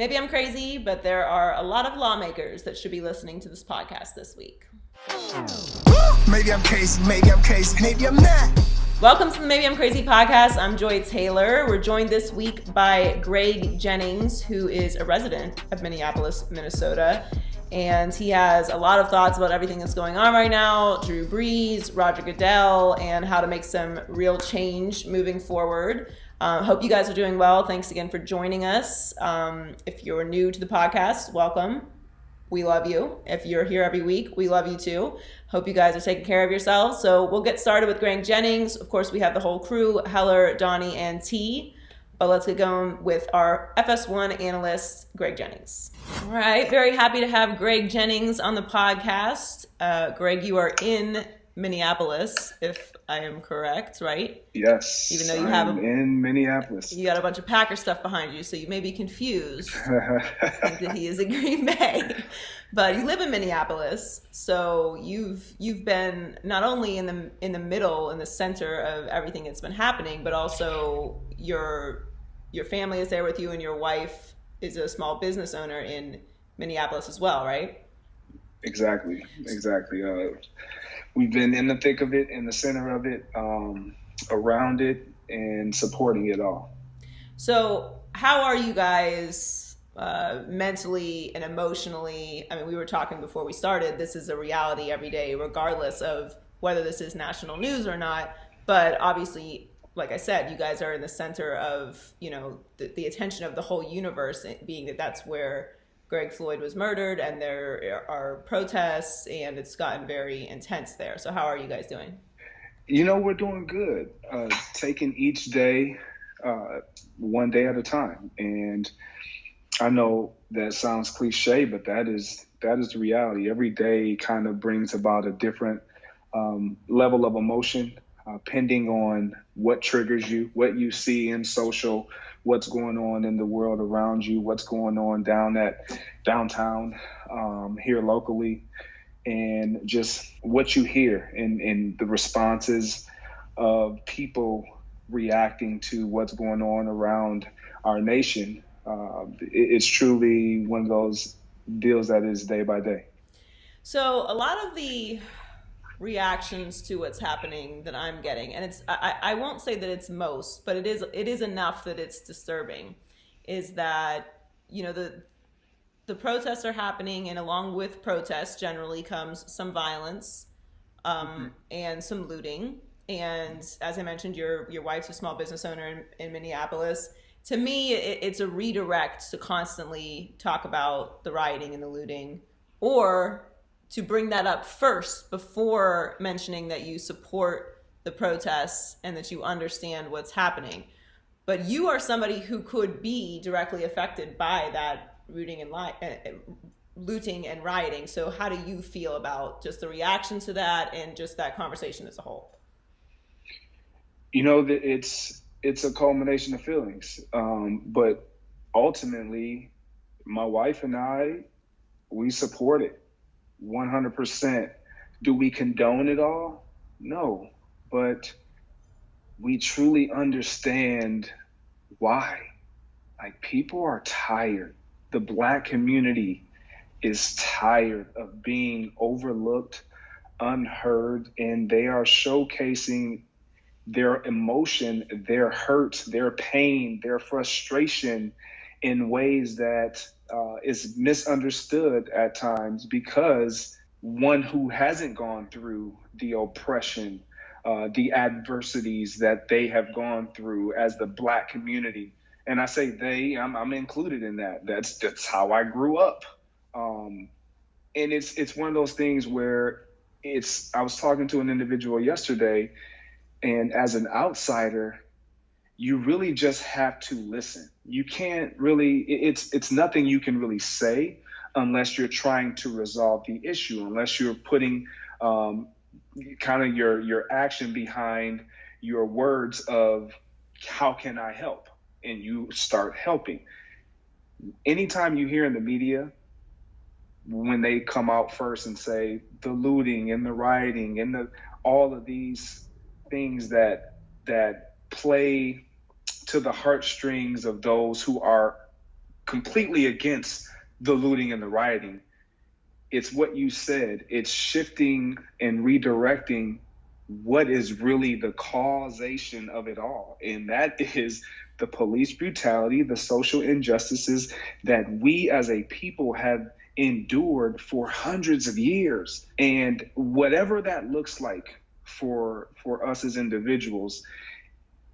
Maybe I'm crazy, but there are a lot of lawmakers that should be listening to this podcast this week. Maybe I'm crazy, maybe I'm not. Welcome to the Maybe I'm Crazy podcast. I'm Joy Taylor. We're joined this week by Greg Jennings, who is a resident of Minneapolis, Minnesota. And he has a lot of thoughts about everything that's going on right now, DREW BREES, Roger Goodell, and how to make some real change moving forward. Hope you guys are doing well. Thanks again for joining us. If you're new to the podcast, welcome. We love you. If you're here every week, we love you too. Hope you guys are taking care of yourselves. So we'll get started with Greg Jennings. Of course, we have the whole crew, Heller, Donnie, and T. But let's get going with our FS1 analyst, Greg Jennings. All right, very happy to have Greg Jennings on the podcast. Greg, you are in Minneapolis, if I am correct, right? Yes. Even though you in Minneapolis. You got a bunch of Packer stuff behind you, so you may be confused. Think that he is in Green Bay, but you live in Minneapolis, so you've been not only in the middle, in the center of everything that's been happening, but also your family is there with you, and your wife is a small business owner in Minneapolis as well, right? Exactly. We've been in the thick of it, in the center of it, around it, and supporting it all. So how are you guys mentally and emotionally? I mean, we were talking before we started, this is a reality every day, regardless of whether this is national news or not. But obviously, like I said, you guys are in the center of, the attention of the whole universe, being that's where Greg Floyd was murdered, and there are protests, and it's gotten very intense there. So how are you guys doing? We're doing good. Taking each day, one day at a time. And I know that sounds cliche, but that is the reality. Every day kind of brings about a different level of emotion, depending on what triggers you, what you see in social, what's going on in the world around you, what's going on downtown here locally, and just what you hear and the responses of people reacting to what's going on around our nation. It's truly one of those deals that is day by day. So a lot of the reactions to what's happening that I'm getting, and I won't say that it's most, but it is enough that it's disturbing, is that the protests are happening, and along with protests generally comes some violence and some looting. And as I mentioned, your wife's a small business owner in Minneapolis. To me, it's a redirect to constantly talk about the rioting and the looting, or to bring that up first before mentioning that you support the protests and that you understand what's happening. But you are somebody who could be directly affected by that looting and rioting. So how do you feel about just the reaction to that and just that conversation as a whole? It's a culmination of feelings. But ultimately, my wife and I, we support it 100%. Do we condone it all? No, but we truly understand why. Like, people are tired. The Black community is tired of being overlooked, unheard, and they are showcasing their emotion, their hurt, their pain, their frustration in ways that is misunderstood at times, because one who hasn't gone through the oppression, the adversities that they have gone through as the Black community. And I say they, I'm included in that. That's how I grew up. And it's one of those things where I was talking to an individual yesterday, and as an outsider, you really just have to listen. You can't really, it's nothing you can really say unless you're trying to resolve the issue, unless you're putting kind of your action behind your words of how can I help? And you start helping. Anytime you hear in the media, when they come out first and say the looting and the rioting and all of these things that play to the heartstrings of those who are completely against the looting and the rioting. It's what you said. It's shifting and redirecting what is really the causation of it all. And that is the police brutality, the social injustices that we as a people have endured for hundreds of years. And whatever that looks like for us as individuals,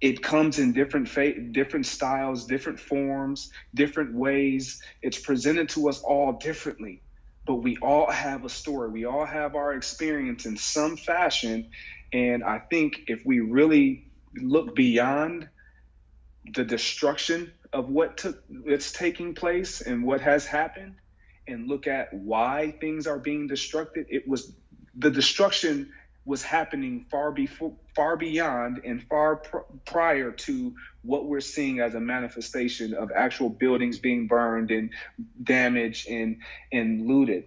it comes in different styles, different forms, different ways. It's presented to us all differently, but we all have a story. We all have our experience in some fashion. And I think if we really look beyond the destruction of what's taking place and what has happened, and look at why things are being destructed, the destruction was happening far beyond and far prior to what we're seeing as a manifestation of actual buildings being burned and damaged and looted.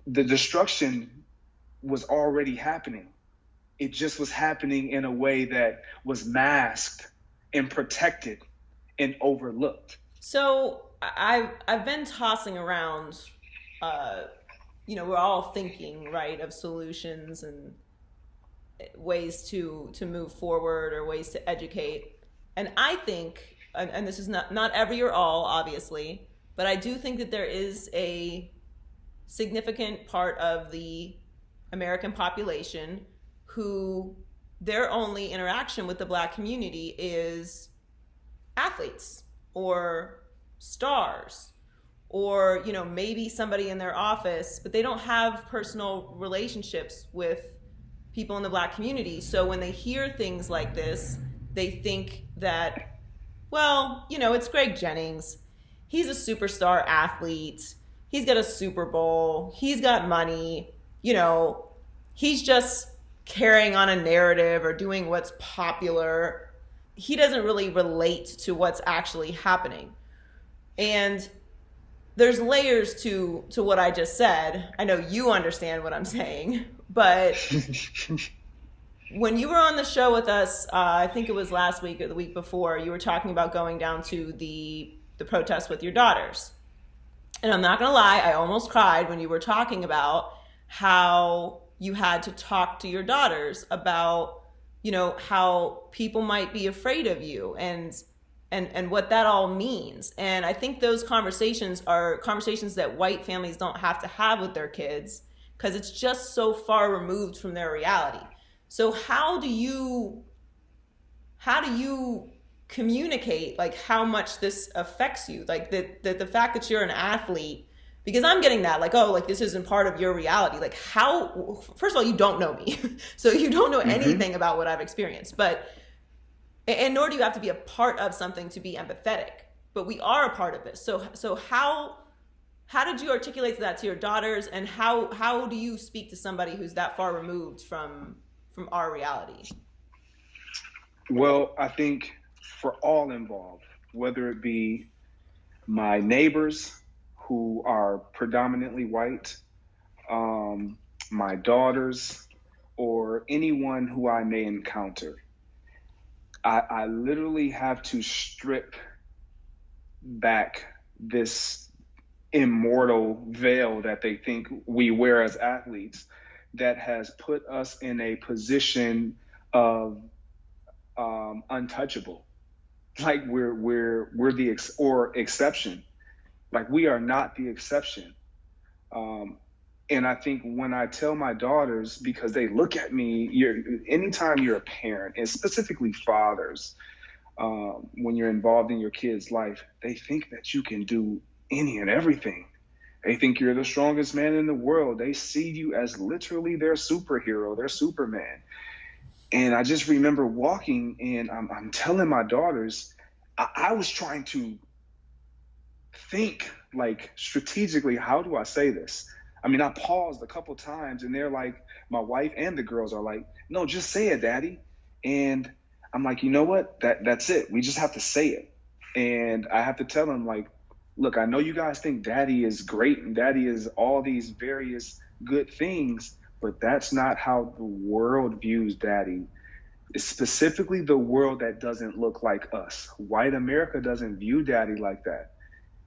The destruction was already happening. It just was happening in a way that was masked and protected and overlooked. So I've been tossing around, we're all thinking, right, of solutions and ways to move forward or ways to educate. And I think, and this is not every or all, obviously, but I do think that there is a significant part of the American population who their only interaction with the Black community is athletes or stars or, maybe somebody in their office, but they don't have personal relationships with people in the Black community. So when they hear things like this, they think that, well, it's Greg Jennings. He's a superstar athlete. He's got a Super Bowl. He's got money. He's just carrying on a narrative or doing what's popular. He doesn't really relate to what's actually happening. And there's layers to what I just said. I know you understand what I'm saying, but when you were on the show with us, I think it was last week or the week before, you were talking about going down to the protest with your daughters. And I'm not gonna lie, I almost cried when you were talking about how you had to talk to your daughters about, how people might be afraid of you and what that all means. And I think those conversations are conversations that white families don't have to have with their kids because it's just so far removed from their reality. So how do you communicate like how much this affects you? Like the fact that you're an athlete, because I'm getting that, like, oh, like this isn't part of your reality. Like how, first of all, you don't know me. So you don't know anything about what I've experienced, and nor do you have to be a part of something to be empathetic, but we are a part of this. So how did you articulate that to your daughters, and how do you speak to somebody who's that far removed from our reality? Well, I think for all involved, whether it be my neighbors who are predominantly white, my daughters, or anyone who I may encounter, I literally have to strip back this immortal veil that they think we wear as athletes that has put us in a position of untouchable. Like we're the exception. Like we are not the exception. And I think when I tell my daughters, because they look at me, anytime you're a parent, and specifically fathers, when you're involved in your kid's life, they think that you can do any and everything. They think you're the strongest man in the world. They see you as literally their superhero, their Superman. And I just remember walking and I'm telling my daughters, I was trying to think like strategically, how do I say this? I mean, I paused a couple times and they're like, my wife and the girls are like, no, just say it, Daddy. And I'm like, you know what? That's it. We just have to say it. And I have to tell them, like, look, I know you guys think Daddy is great and Daddy is all these various good things, but that's not how the world views Daddy. It's specifically the world that doesn't look like us. White America doesn't view Daddy like that.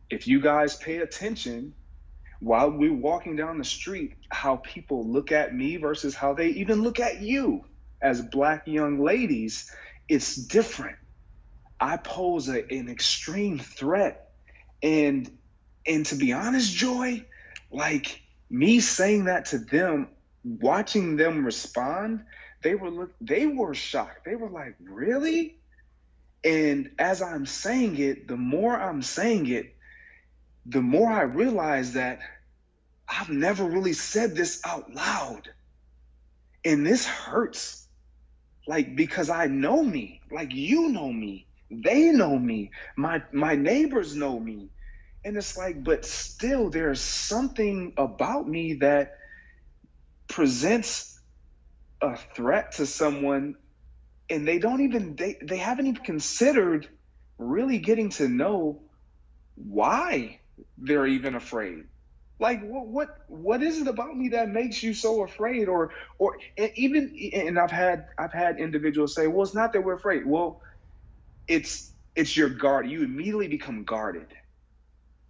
If you guys pay attention while we're walking down the street, how people look at me versus how they even look at you as Black young ladies, it's different. I pose an extreme threat. And to be honest, Joy, like me saying that to them, watching them respond, they were shocked. They were like, really? And as I'm saying it, the more I'm saying it, the more I realize that I've never really said this out loud. And this hurts. Like, because I know me, like you know me, they know me, my neighbors know me. And it's like, but still there's something about me that presents a threat to someone, and they haven't even considered really getting to know why they're even afraid. Like, what is it about me that makes you so afraid? Or even, and I've had individuals say, well, it's not that we're afraid. Well, it's your guard. You immediately become guarded.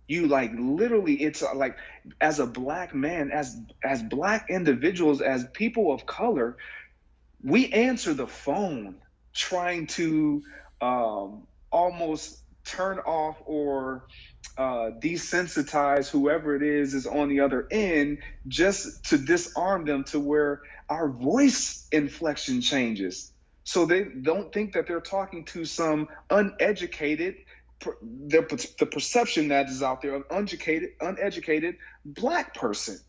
You like literally, it's like, as a Black man, as Black individuals, as people of color, we answer the phone trying to almost turn off or desensitize whoever it is on the other end, just to disarm them, to where our voice inflection changes. So they don't think that they're talking to some uneducated, the perception that is out there of uneducated Black person.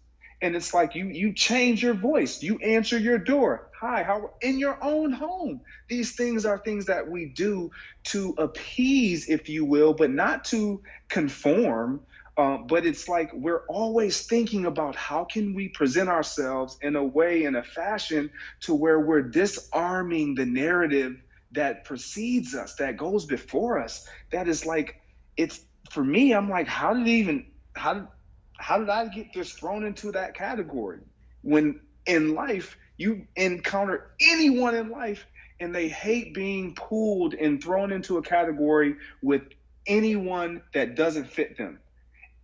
And it's like you change your voice, you answer your door, hi, how, in your own home. These things are things that we do to appease, if you will, but not to conform. But it's like we're always thinking about how can we present ourselves in a way, in a fashion, to where we're disarming the narrative that precedes us, that goes before us. That is like, it's, for me, I'm like, how did I get just thrown into that category? When in life, you encounter anyone in life and they hate being pulled and thrown into a category with anyone that doesn't fit them.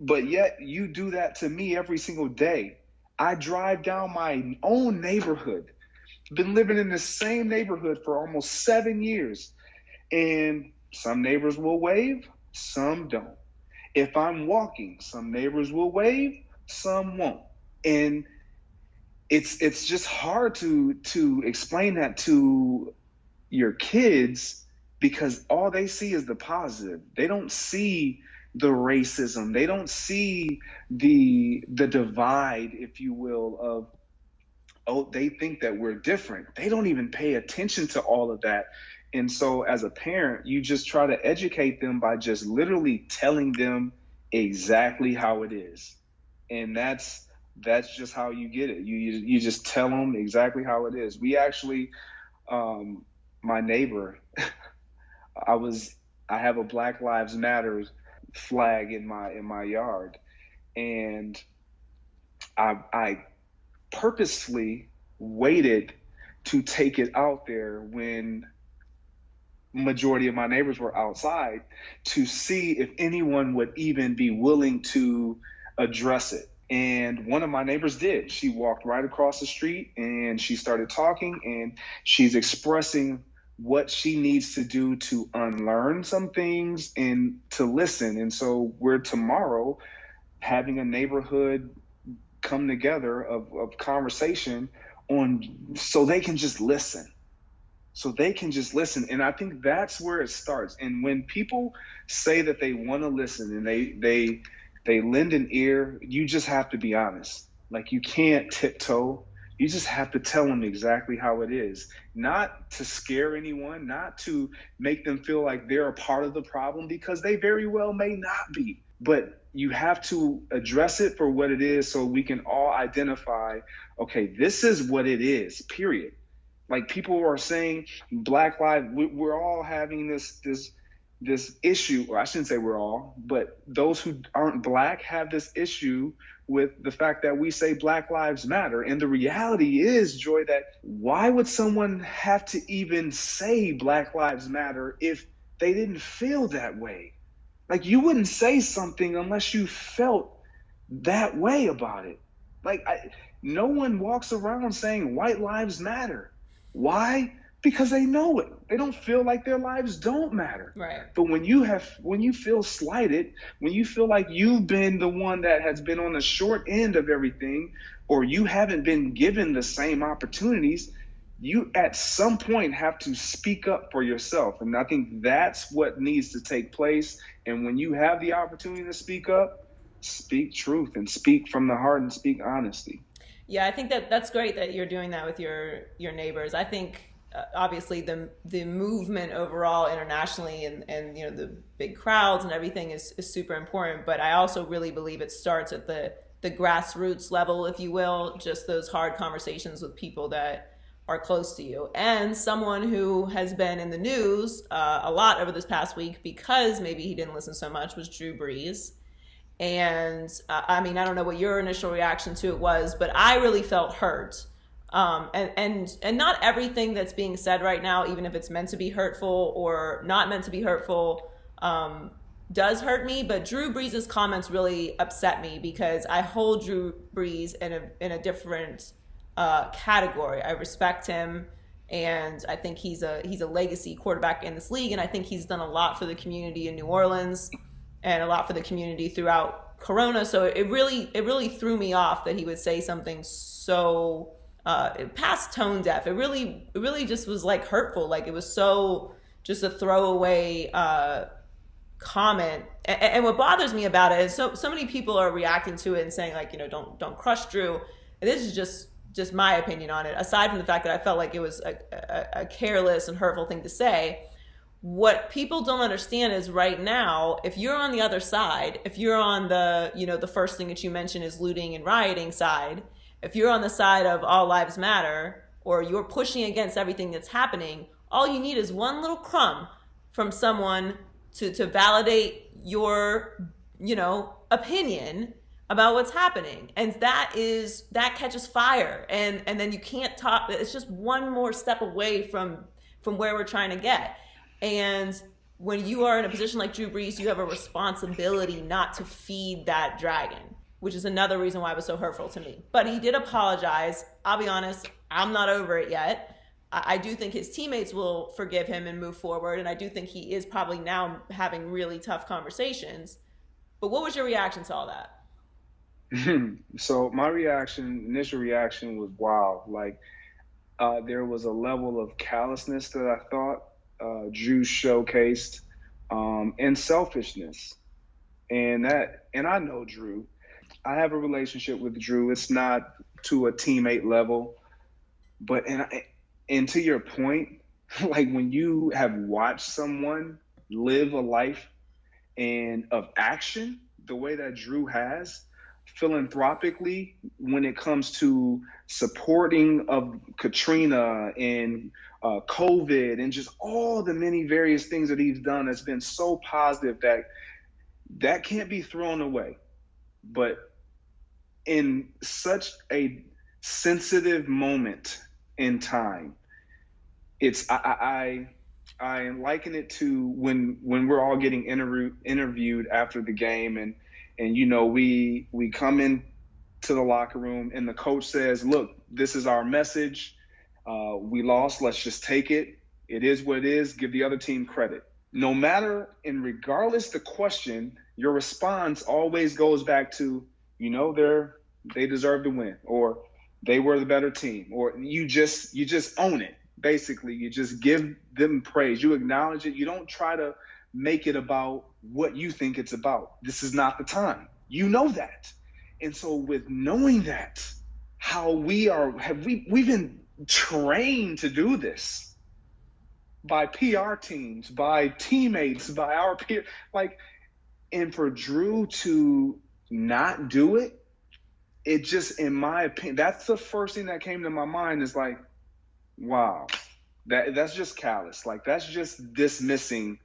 But yet you do that to me every single day. I drive down my own neighborhood, been living in the same neighborhood for almost 7 years, and some neighbors will wave, some don't. If I'm walking, some neighbors will wave, some won't. And it's just hard to explain that to your kids, because all they see is the positive. They don't see the racism. They don't see the divide, if you will, of, oh, they think that we're different. They don't even pay attention to all of that. And so as a parent, you just try to educate them by just literally telling them exactly how it is. And that's just how you get it. You just tell them exactly how it is. We actually, my neighbor, I have a Black Lives Matter flag in my yard, and I purposely waited to take it out there when majority of my neighbors were outside, to see if anyone would even be willing to address it. And one of my neighbors did. She walked right across the street and she started talking, and she's expressing what she needs to do to unlearn some things and to listen. And so we're tomorrow having a neighborhood come together of conversation on, so they can just listen. So they can just listen. And I think that's where it starts. And when people say that they want to listen and they lend an ear, you just have to be honest. Like, you can't tiptoe. You just have to tell them exactly how it is. Not to scare anyone, not to make them feel like they're a part of the problem, because they very well may not be. But you have to address it for what it is, so we can all identify, okay, this is what it is, period. Like, people are saying Black Lives, we're all having this issue, or I shouldn't say we're all, but those who aren't Black have this issue with the fact that we say Black Lives Matter. And the reality is, Joy, that why would someone have to even say Black Lives Matter if they didn't feel that way? Like, you wouldn't say something unless you felt that way about it. Like, no one walks around saying white lives matter. Why? Because they know it. They don't feel like their lives don't matter. Right. But when you feel slighted, when you feel like you've been the one that has been on the short end of everything, or you haven't been given the same opportunities, you at some point have to speak up for yourself. And I think that's what needs to take place. And when you have the opportunity to speak up, speak truth and speak from the heart and speak honesty. Yeah, I think that's great that you're doing that with your neighbors. I think obviously the movement overall internationally and you know the big crowds and everything is super important. But I also really believe it starts at the grassroots level, if you will, just those hard conversations with people that are close to you. And someone who has been in the news a lot over this past week because maybe he didn't listen so much was DREW BREES. And I mean, I don't know what your initial reaction to it was, but I really felt hurt. And not everything that's being said right now, even if it's meant to be hurtful or not meant to be hurtful, does hurt me. But DREW BREES' comments really upset me because I hold DREW BREES in a different category. I respect him, and I think he's a legacy quarterback in this league, and I think he's done a lot for the community in New Orleans and a lot for the community throughout Corona. So it really threw me off that he would say something so past tone deaf. It really just was like hurtful. Like it was so just a throwaway comment. And what bothers me about it is so many people are reacting to it and saying like, you know, don't crush DREW. And this is just my opinion on it. Aside from the fact that I felt like it was a careless and hurtful thing to say. What people don't understand is right now, if you're on the other side, if you're on the, you know, the first thing that you mentioned is looting and rioting side, if you're on the side of all lives matter, or you're pushing against everything that's happening, all you need is one little crumb from someone to validate your, you know, opinion about what's happening. And that catches fire. And then you can't talk, it's just one more step away from where we're trying to get. And when you are in a position like DREW BREES, you have a responsibility not to feed that dragon, which is another reason why it was so hurtful to me. But he did apologize. I'll be honest, I'm not over it yet. I do think his teammates will forgive him and move forward. And I do think he is probably now having really tough conversations. But what was your reaction to all that? So my initial reaction was wow. Like there was a level of callousness that I thought DREW showcased, and selfishness, and I know DREW. I have a relationship with DREW. It's not to a teammate level, but and to your point, like when you have watched someone live a life and of action the way that DREW has, philanthropically, when it comes to supporting of Katrina and COVID and just all the many various things that he's done has been so positive that can't be thrown away. But in such a sensitive moment in time, it's I liken it to when we're all getting interviewed after the game and you know we come in to the locker room and the coach says, look, this is our message. We lost. Let's just take it. It is what it is. Give the other team credit. No matter and regardless the question, your response always goes back to, you know, they deserve to win, or they were the better team, or you just own it. Basically, you just give them praise. You acknowledge it. You don't try to make it about what you think it's about. This is not the time. You know that. And so with knowing that, how we've been trained to do this by PR teams, by teammates, by our peers, like, and for DREW to not do it, it just, in my opinion, that's the first thing that came to my mind is like, wow, that's just callous. Like, that's just dismissing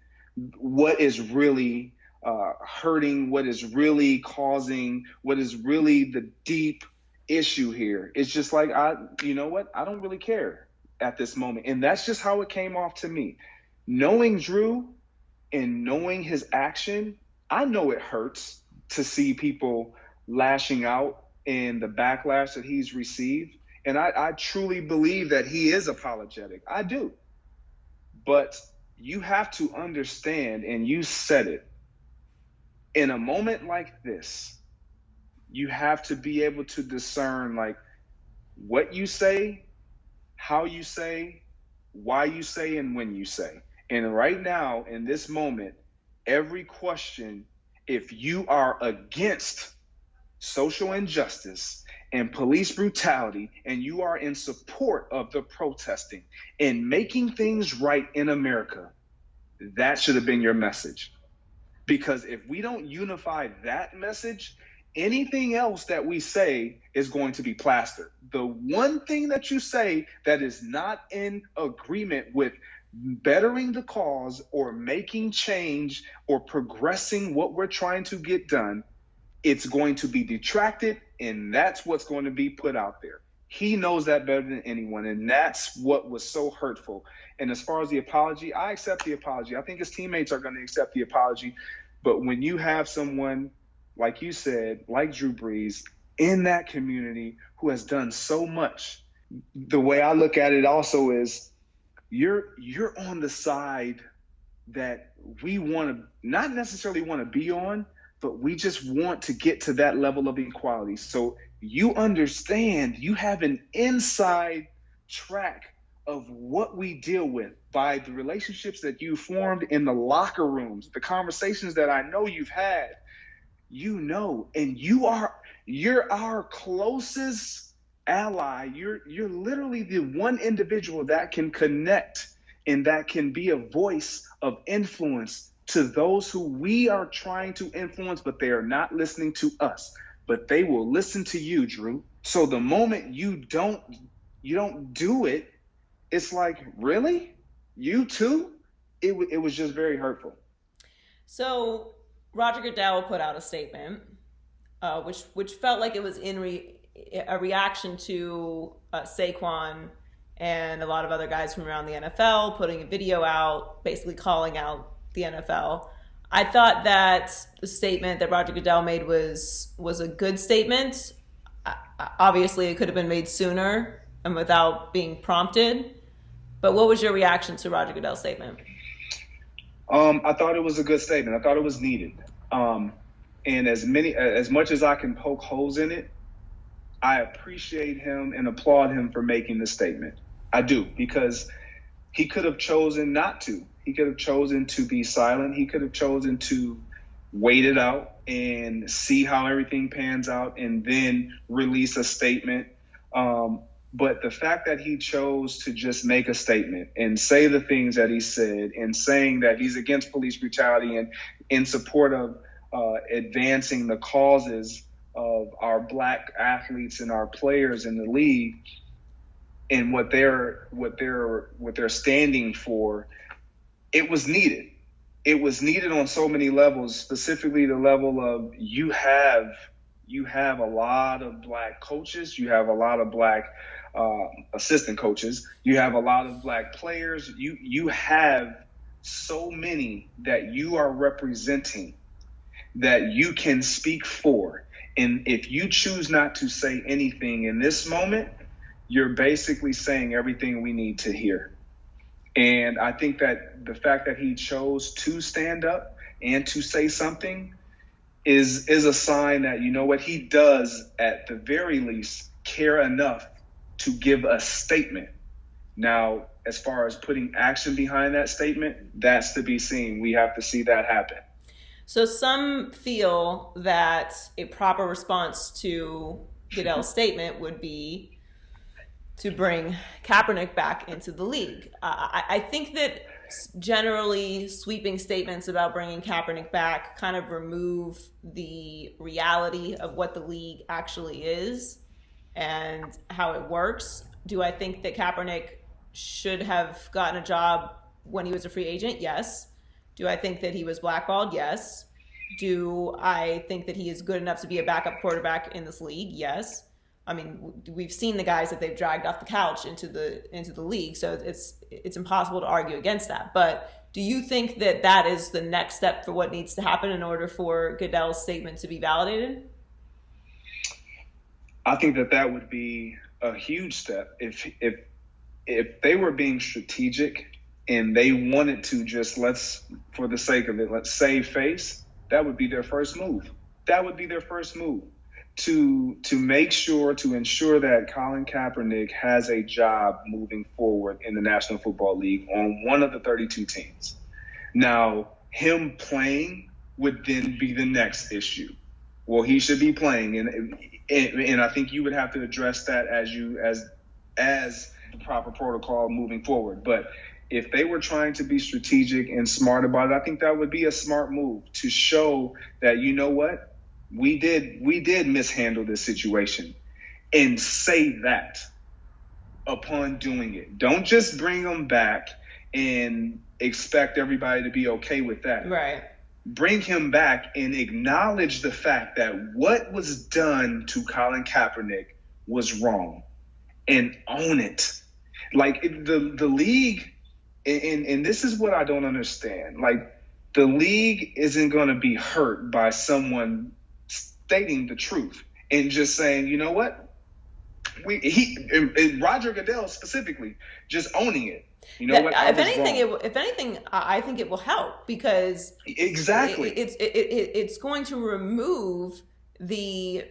what is really hurting, what is really causing, what is really the deep issue here. It's just like, you know what? I don't really care at this moment. And that's just how it came off to me. Knowing DREW and knowing his action, I know it hurts to see people lashing out and the backlash that he's received. And I truly believe that he is apologetic. I do. But you have to understand, and you said it, in a moment like this, you have to be able to discern like what you say, how you say, why you say, and when you say. And right now, in this moment, every question, if you are against social injustice and police brutality, and you are in support of the protesting and making things right in America, that should have been your message. Because if we don't unify that message, anything else that we say is going to be plastered. The one thing that you say that is not in agreement with bettering the cause or making change or progressing what we're trying to get done, it's going to be detracted, and that's what's going to be put out there. He knows that better than anyone, and that's what was so hurtful. And as far as the apology, I accept the apology. I think his teammates are going to accept the apology. But when you have someone, like you said, like Drew Brees, in that community who has done so much, the way I look at it also is you're on the side that we want to not necessarily want to be on, but we just want to get to that level of equality. So you understand, you have an inside track of what we deal with by the relationships that you formed in the locker rooms, the conversations that I know you've had, and you're our closest ally. You're literally the one individual that can connect and that can be a voice of influence to those who we are trying to influence, but they are not listening to us, but they will listen to you, Drew. So the moment you don't do it, it's like, really? You too? It was just very hurtful. So Roger Goodell put out a statement, which felt like it was a reaction to Saquon and a lot of other guys from around the NFL putting a video out, basically calling out the NFL. I thought that the statement that Roger Goodell made was a good statement. Obviously, it could have been made sooner and without being prompted. But what was your reaction to Roger Goodell's statement? I thought it was a good statement. I thought it was needed. And as much as I can poke holes in it, I appreciate him and applaud him for making the statement. I do, because he could have chosen not to. He could have chosen to be silent. He could have chosen to wait it out and see how everything pans out and then release a statement. But the fact that he chose to just make a statement and say the things that he said, and saying that he's against police brutality and in support of advancing the causes of our Black athletes and our players in the league and what they're standing for, it was needed. It was needed on so many levels, specifically the level of you have a lot of Black coaches, you have a lot of Black assistant coaches, you have a lot of Black players, you have so many that you are representing that you can speak for. And if you choose not to say anything in this moment, you're basically saying everything we need to hear. And I think that the fact that he chose to stand up and to say something is a sign that, you know what, he does at the very least care enough to give a statement. Now, as far as putting action behind that statement, that's to be seen. We have to see that happen. So some feel that a proper response to Goodell's statement would be to bring Kaepernick back into the league. I think that generally sweeping statements about bringing Kaepernick back kind of remove the reality of what the league actually is and how it works. Do I think that Kaepernick should have gotten a job when he was a free agent? Yes. Do I think that he was blackballed? Yes. Do I think that he is good enough to be a backup quarterback in this league? Yes. I mean, we've seen the guys that they've dragged off the couch into the league, so it's impossible to argue against that. But do you think that that is the next step for what needs to happen in order for Goodell's statement to be validated? I think that would be a huge step if they were being strategic and they wanted to just, for the sake of it, let's save face. That would be their first move. That would be their first move to ensure that Colin Kaepernick has a job moving forward in the National Football League on one of the 32 teams. Now, him playing would then be the next issue. Well, he should be playing, and I think you would have to address that as the proper protocol moving forward. But if they were trying to be strategic and smart about it, I think that would be a smart move to show that, you know what, we did mishandle this situation, and say that upon doing it. Don't just bring them back and expect everybody to be okay with that. Right. Bring him back and acknowledge the fact that what was done to Colin Kaepernick was wrong, and own it. Like the league, and this is what I don't understand. Like, the league isn't going to be hurt by someone stating the truth and just saying, you know what, Roger Goodell specifically just owning it. You know what? If anything, I think it will help, because exactly it's going to remove the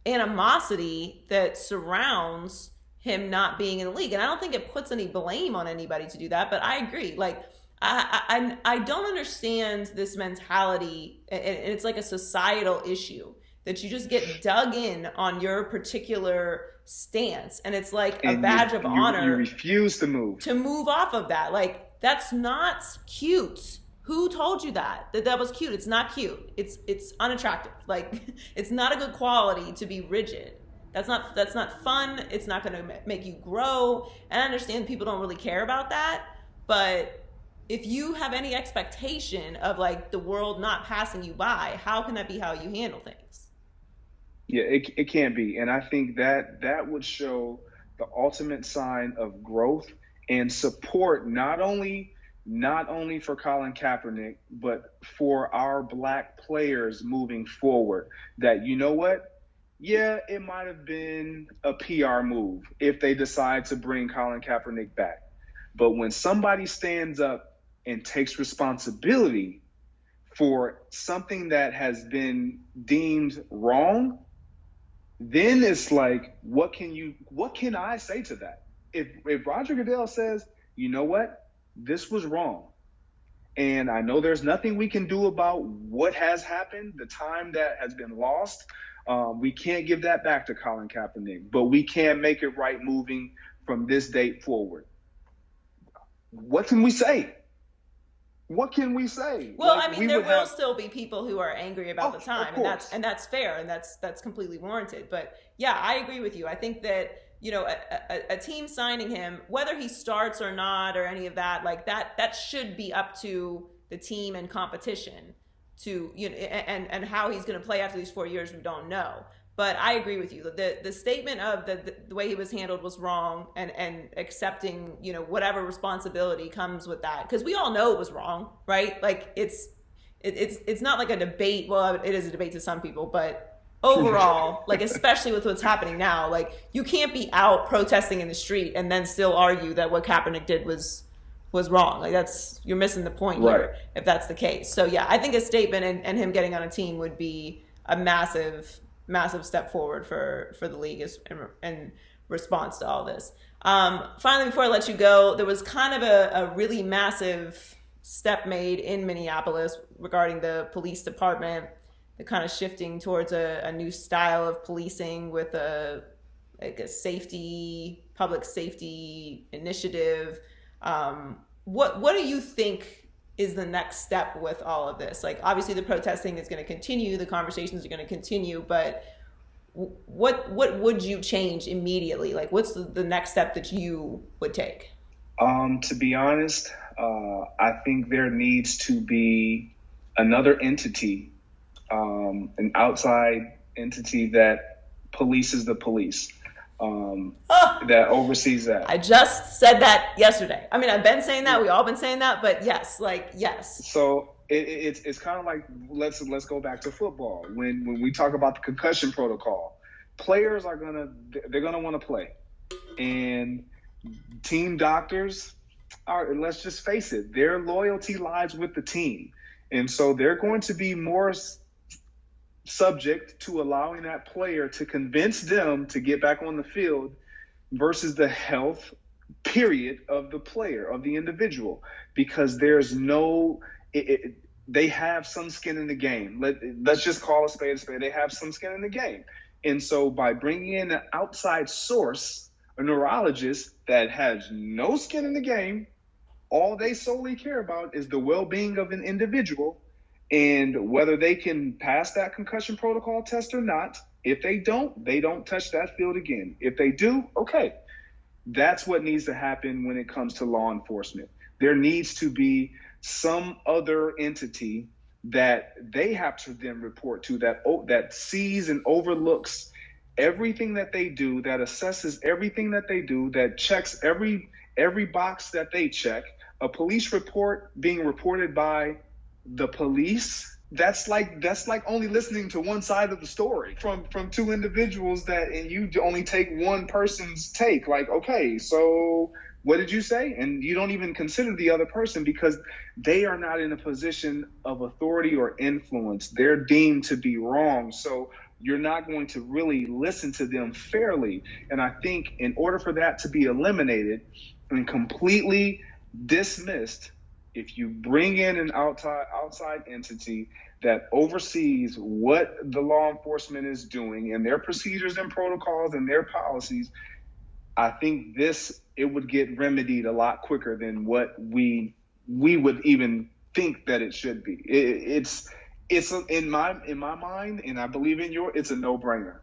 animosity that surrounds him not being in the league, and I don't think it puts any blame on anybody to do that. But I agree, like, I don't understand this mentality, and it's like a societal issue that you just get dug in on your particular stance, and it's like a badge of honor. You refuse to move off of that. Like, that's not cute. Who told you that was cute? It's not cute. It's unattractive. Like, it's not a good quality to be rigid. That's not fun. It's not going to make you grow. And I understand people don't really care about that, but if you have any expectation of, like, the world not passing you by, how can that be how you handle things? Yeah, it can't be. And I think that would show the ultimate sign of growth and support, not only for Colin Kaepernick, but for our Black players moving forward. That, you know what? Yeah, it might have been a PR move if they decide to bring Colin Kaepernick back. But when somebody stands up and takes responsibility for something that has been deemed wrong, then it's like, what can I say to that? If Roger Goodell says, you know what, this was wrong, and I know there's nothing we can do about what has happened, the time that has been lost, we can't give that back to Colin Kaepernick, but we can make it right moving from this date forward. What can we say? What can we say? Well, like, I mean, there will still be people who are angry about the time, and that's fair, and that's completely warranted. But yeah, I agree with you. I think that, you know, a team signing him, whether he starts or not or any of that, like that should be up to the team and competition to, you know, and how he's going to play after these 4 years, we don't know. But I agree with you. The statement of the way he was handled was wrong, and accepting, you know, whatever responsibility comes with that, because we all know it was wrong, right? Like, it's not like a debate. Well, it is a debate to some people, but overall, like, especially with what's happening now, like, you can't be out protesting in the street and then still argue that what Kaepernick did was wrong. Like, you're missing the point here, if that's the case. So yeah, I think a statement and him getting on a team would be a massive step forward for the league in response to all this. Finally, before I let you go, there was kind of a really massive step made in Minneapolis regarding the police department. They're kind of shifting towards a new style of policing with a public safety initiative. What do you think is the next step with all of this? Like, obviously the protesting is going to continue, the conversations are going to continue, but what would you change immediately? Like, what's the next step that you would take? To be honest, I think there needs to be another entity, an outside entity that polices the police. that oversees that. I just said that yesterday. I mean, I've been saying that. We all been saying that, but yes, yes. So it's kind of like let's go back to football. When we talk about the concussion protocol, players they're gonna want to play, and team doctors are, let's just face it, their loyalty lies with the team, and so they're going to be more subject to allowing that player to convince them to get back on the field versus the health period of the player, of the individual, because there's no they have some skin in the game. Let's just call a spade a spade. They have some skin in the game. And so by bringing in an outside source, a neurologist that has no skin in the game, all they solely care about is the well-being of an individual and whether they can pass that concussion protocol test or not. If they don't touch that field again. If they do, okay. That's what needs to happen when it comes to law enforcement. There needs to be some other entity that they have to then report to, that sees and overlooks everything that they do, that assesses everything that they do, that checks every box that they check. A police report being reported by the police, that's like only listening to one side of the story from two individuals, and you only take one person's take. Like, okay, so what did you say? And you don't even consider the other person because they are not in a position of authority or influence. They're deemed to be wrong. So you're not going to really listen to them fairly. And I think in order for that to be eliminated and completely dismissed, if you bring in an outside entity that oversees what the law enforcement is doing and their procedures and protocols and their policies, I think it would get remedied a lot quicker than what we would even think that it should be. It's in my mind, and I believe in it's a no-brainer.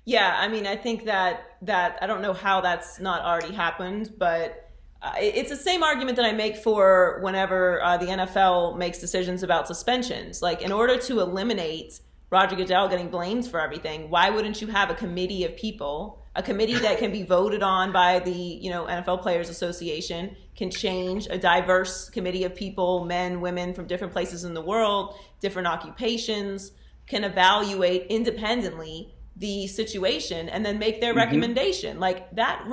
Yeah, I mean, I think that I don't know how that's not already happened, but it's the same argument that I make for whenever the NFL makes decisions about suspensions. Like, in order to eliminate Roger Goodell getting blamed for everything, why wouldn't you have a committee of people, a committee that can be voted on by the NFL Players Association, can change, a diverse committee of people, men, women from different places in the world, different occupations, can evaluate independently the situation and then make their recommendation. Like that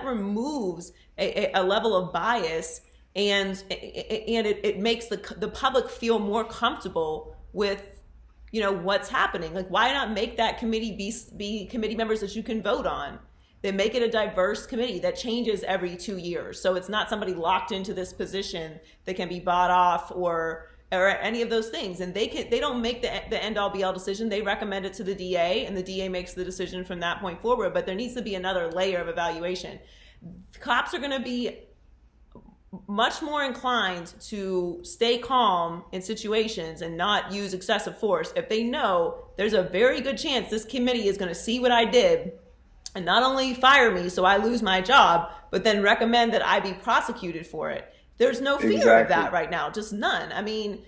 removes a level of bias, and it makes the public feel more comfortable with what's happening. Like, why not make that committee be committee members that you can vote on? Then make it a diverse committee that changes every 2 years. So it's not somebody locked into this position that can be bought off or any of those things. And they don't make the end all be all decision. They recommend it to the DA, and the DA makes the decision from that point forward. But there needs to be another layer of evaluation. Cops are going to be much more inclined to stay calm in situations and not use excessive force if they know there's a very good chance this committee is going to see what I did and not only fire me so I lose my job, but then recommend that I be prosecuted for it. There's no fear of that right now, just none. I mean,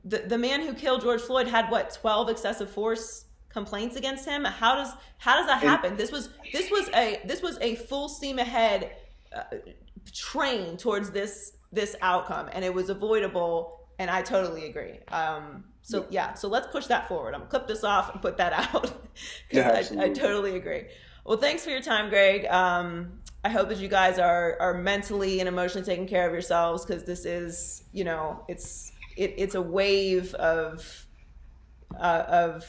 the man who killed George Floyd had 12 excessive force complaints against him. How does that happen? This was a full steam ahead train towards this outcome, and it was avoidable, and I totally agree. So let's push that forward. I'm gonna clip this off and put that out. I totally agree. Well, thanks for your time, Greg. I hope that you guys are mentally and emotionally taking care of yourselves, because this is, it's a wave of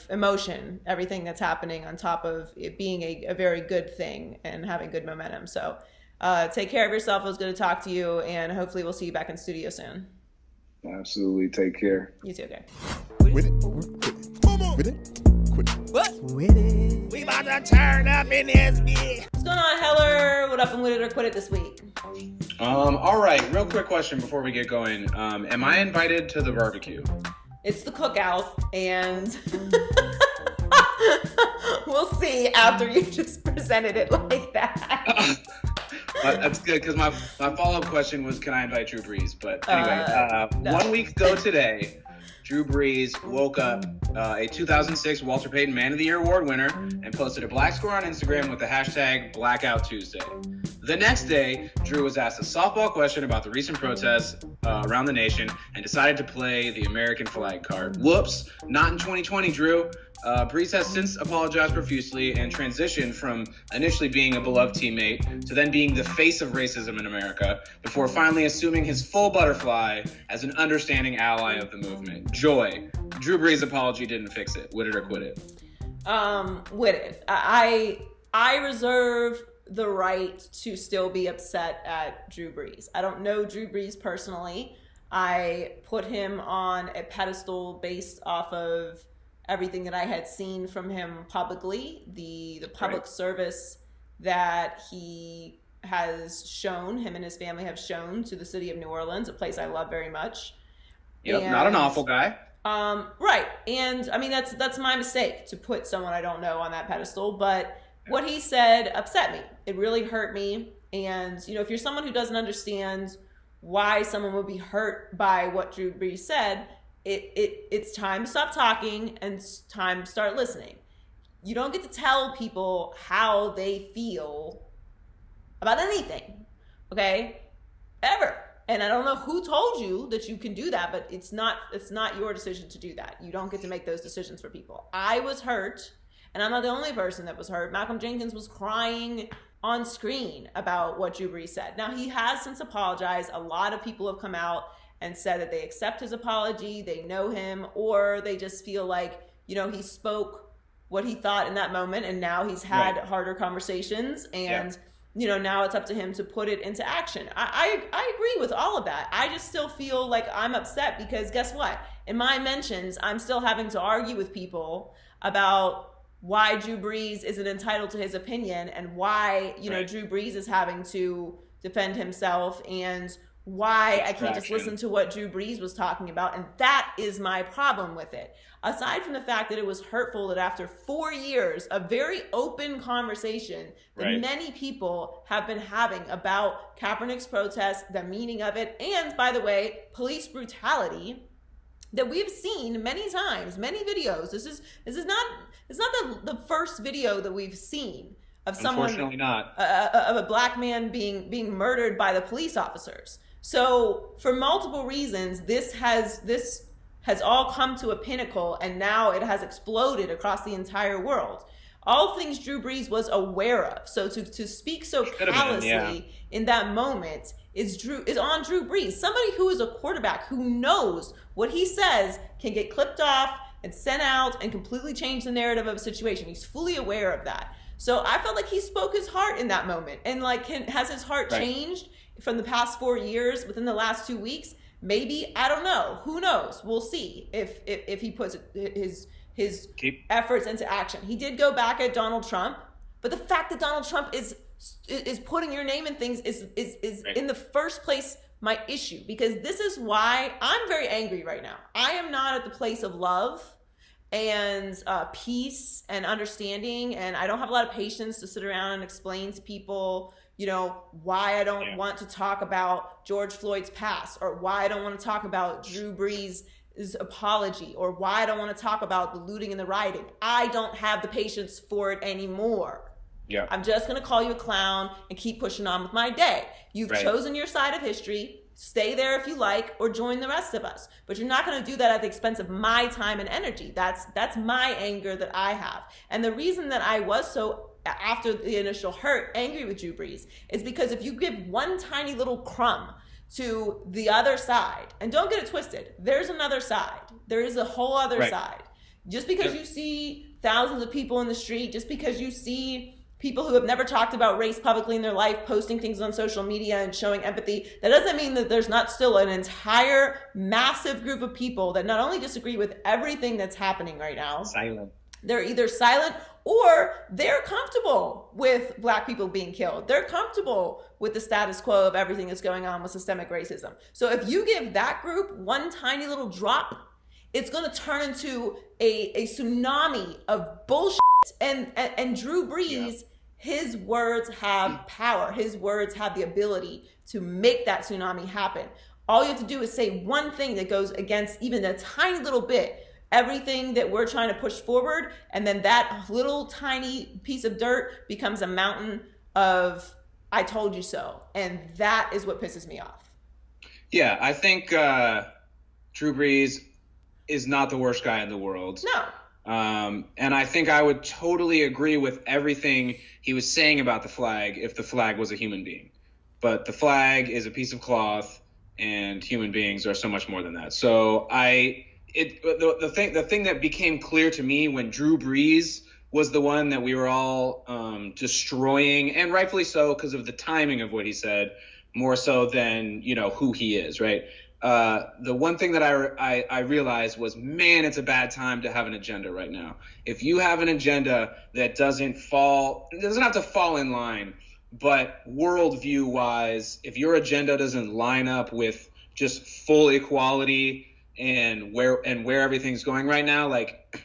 emotion, everything that's happening on top of it being a very good thing and having good momentum. So take care of yourself. It was good to talk to you, and hopefully we'll see you back in studio soon. Absolutely. Take care. You too, okay. With it. With it. What? With it. We about to turn up in this bitch. What's going on, Heller? What up and with it or quit it this week? All right, real quick question before we get going. Am I invited to the barbecue? It's the cookout, and we'll see after you just presented it like that. That's good, because my follow-up question was, can I invite DREW BREES? But anyway, no. 1 week ago today, Drew Brees woke up a 2006 Walter Payton Man of the Year Award winner and posted a black square on Instagram with the hashtag Blackout Tuesday. The next day, Drew was asked a softball question about the recent protests around the nation and decided to play the American flag card. Whoops, not in 2020, Drew. Brees has since apologized profusely and transitioned from initially being a beloved teammate to then being the face of racism in America before finally assuming his full butterfly as an understanding ally of the movement. Joy. Drew Brees' apology didn't fix it. Wit it or quit it. Wit it. I reserve the right to still be upset at Drew Brees. I don't know Drew Brees personally. I put him on a pedestal based off of everything that I had seen from him publicly, the public service that he has shown, him and his family have shown to the city of New Orleans, a place I love very much. Yep, and, not an awful guy. Right. And I mean, that's my mistake to put someone I don't know on that pedestal, but what he said upset me. It really hurt me. And, you know, if you're someone who doesn't understand why someone would be hurt by what Drew Brees said, it's time to stop talking and time to start listening. You don't get to tell people how they feel about anything, okay? Ever. And I don't know who told you that you can do that, but it's not your decision to do that. You don't get to make those decisions for people. I was hurt, and I'm not the only person that was hurt. Malcolm Jenkins was crying on screen about what Drew Brees said. Now, he has since apologized. A lot of people have come out and said that they accept his apology, they know him, or they just feel like, you know, he spoke what he thought in that moment, and now he's had harder conversations, and you know, now it's up to him to put it into action. I agree with all of that. I just still feel like I'm upset because guess what? In my mentions, I'm still having to argue with people about why Drew Brees isn't entitled to his opinion and why, you know, Drew Brees is having to defend himself and why I can't just listen to what Drew Brees was talking about. And that is my problem with it. Aside from the fact that it was hurtful that after 4 years of very open conversation that many people have been having about Kaepernick's protest, the meaning of it, and by the way, police brutality that we've seen many times, many videos. This is not the first video that we've seen of someone, unfortunately not, of a black man being murdered by the police officers. So for multiple reasons, this has all come to a pinnacle, and now it has exploded across the entire world. All things Drew Brees was aware of. So to speak so callously in that moment is on Drew Brees, somebody who is a quarterback who knows what he says can get clipped off and sent out and completely change the narrative of a situation. He's fully aware of that. So I felt like he spoke his heart in that moment, and like has his heart changed from the past 4 years within the last 2 weeks? Maybe, I don't know. Who knows? We'll see if he puts his efforts into action. He did go back at Donald Trump, but the fact that Donald Trump is putting your name in things is in the first place my issue, because this is why I'm very angry right now. I am not at the place of love and peace and understanding, and I don't have a lot of patience to sit around and explain to people, you know, why I don't want to talk about George Floyd's past, or why I don't want to talk about Drew Brees' apology, or why I don't want to talk about the looting and the rioting. I don't have the patience for it anymore. Yeah. I'm just going to call you a clown and keep pushing on with my day. You've chosen your side of history. Stay there if you like, or join the rest of us. But you're not going to do that at the expense of my time and energy. That's my anger that I have. And the reason that I was so, after the initial hurt, angry with Drew Brees is because if you give one tiny little crumb to the other side, and don't get it twisted, there's another side. There is a whole other side. Just because you see thousands of people in the street, just because you see people who have never talked about race publicly in their life posting things on social media and showing empathy, that doesn't mean that there's not still an entire massive group of people that not only disagree with everything that's happening right now, they're either silent or they're comfortable with black people being killed. They're comfortable with the status quo of everything that's going on with systemic racism. So if you give that group one tiny little drop, it's going to turn into a tsunami of bullshit. And Drew Brees, his words have power. His words have the ability to make that tsunami happen. All you have to do is say one thing that goes against even a tiny little bit everything that we're trying to push forward, and then that little tiny piece of dirt becomes a mountain of I told you so. And that is what pisses me off. Yeah, I think Drew Brees is not the worst guy in the world. No. And I think I would totally agree with everything he was saying about the flag if the flag was a human being. But the flag is a piece of cloth, and human beings are so much more than that. So the thing that became clear to me when Drew Brees was the one that we were all destroying, and rightfully so because of the timing of what he said, more so than who he is, right? The one thing that I realized was, man, it's a bad time to have an agenda right now. If you have an agenda that it doesn't have to fall in line, but worldview wise, if your agenda doesn't line up with just full equality and where everything's going right now, like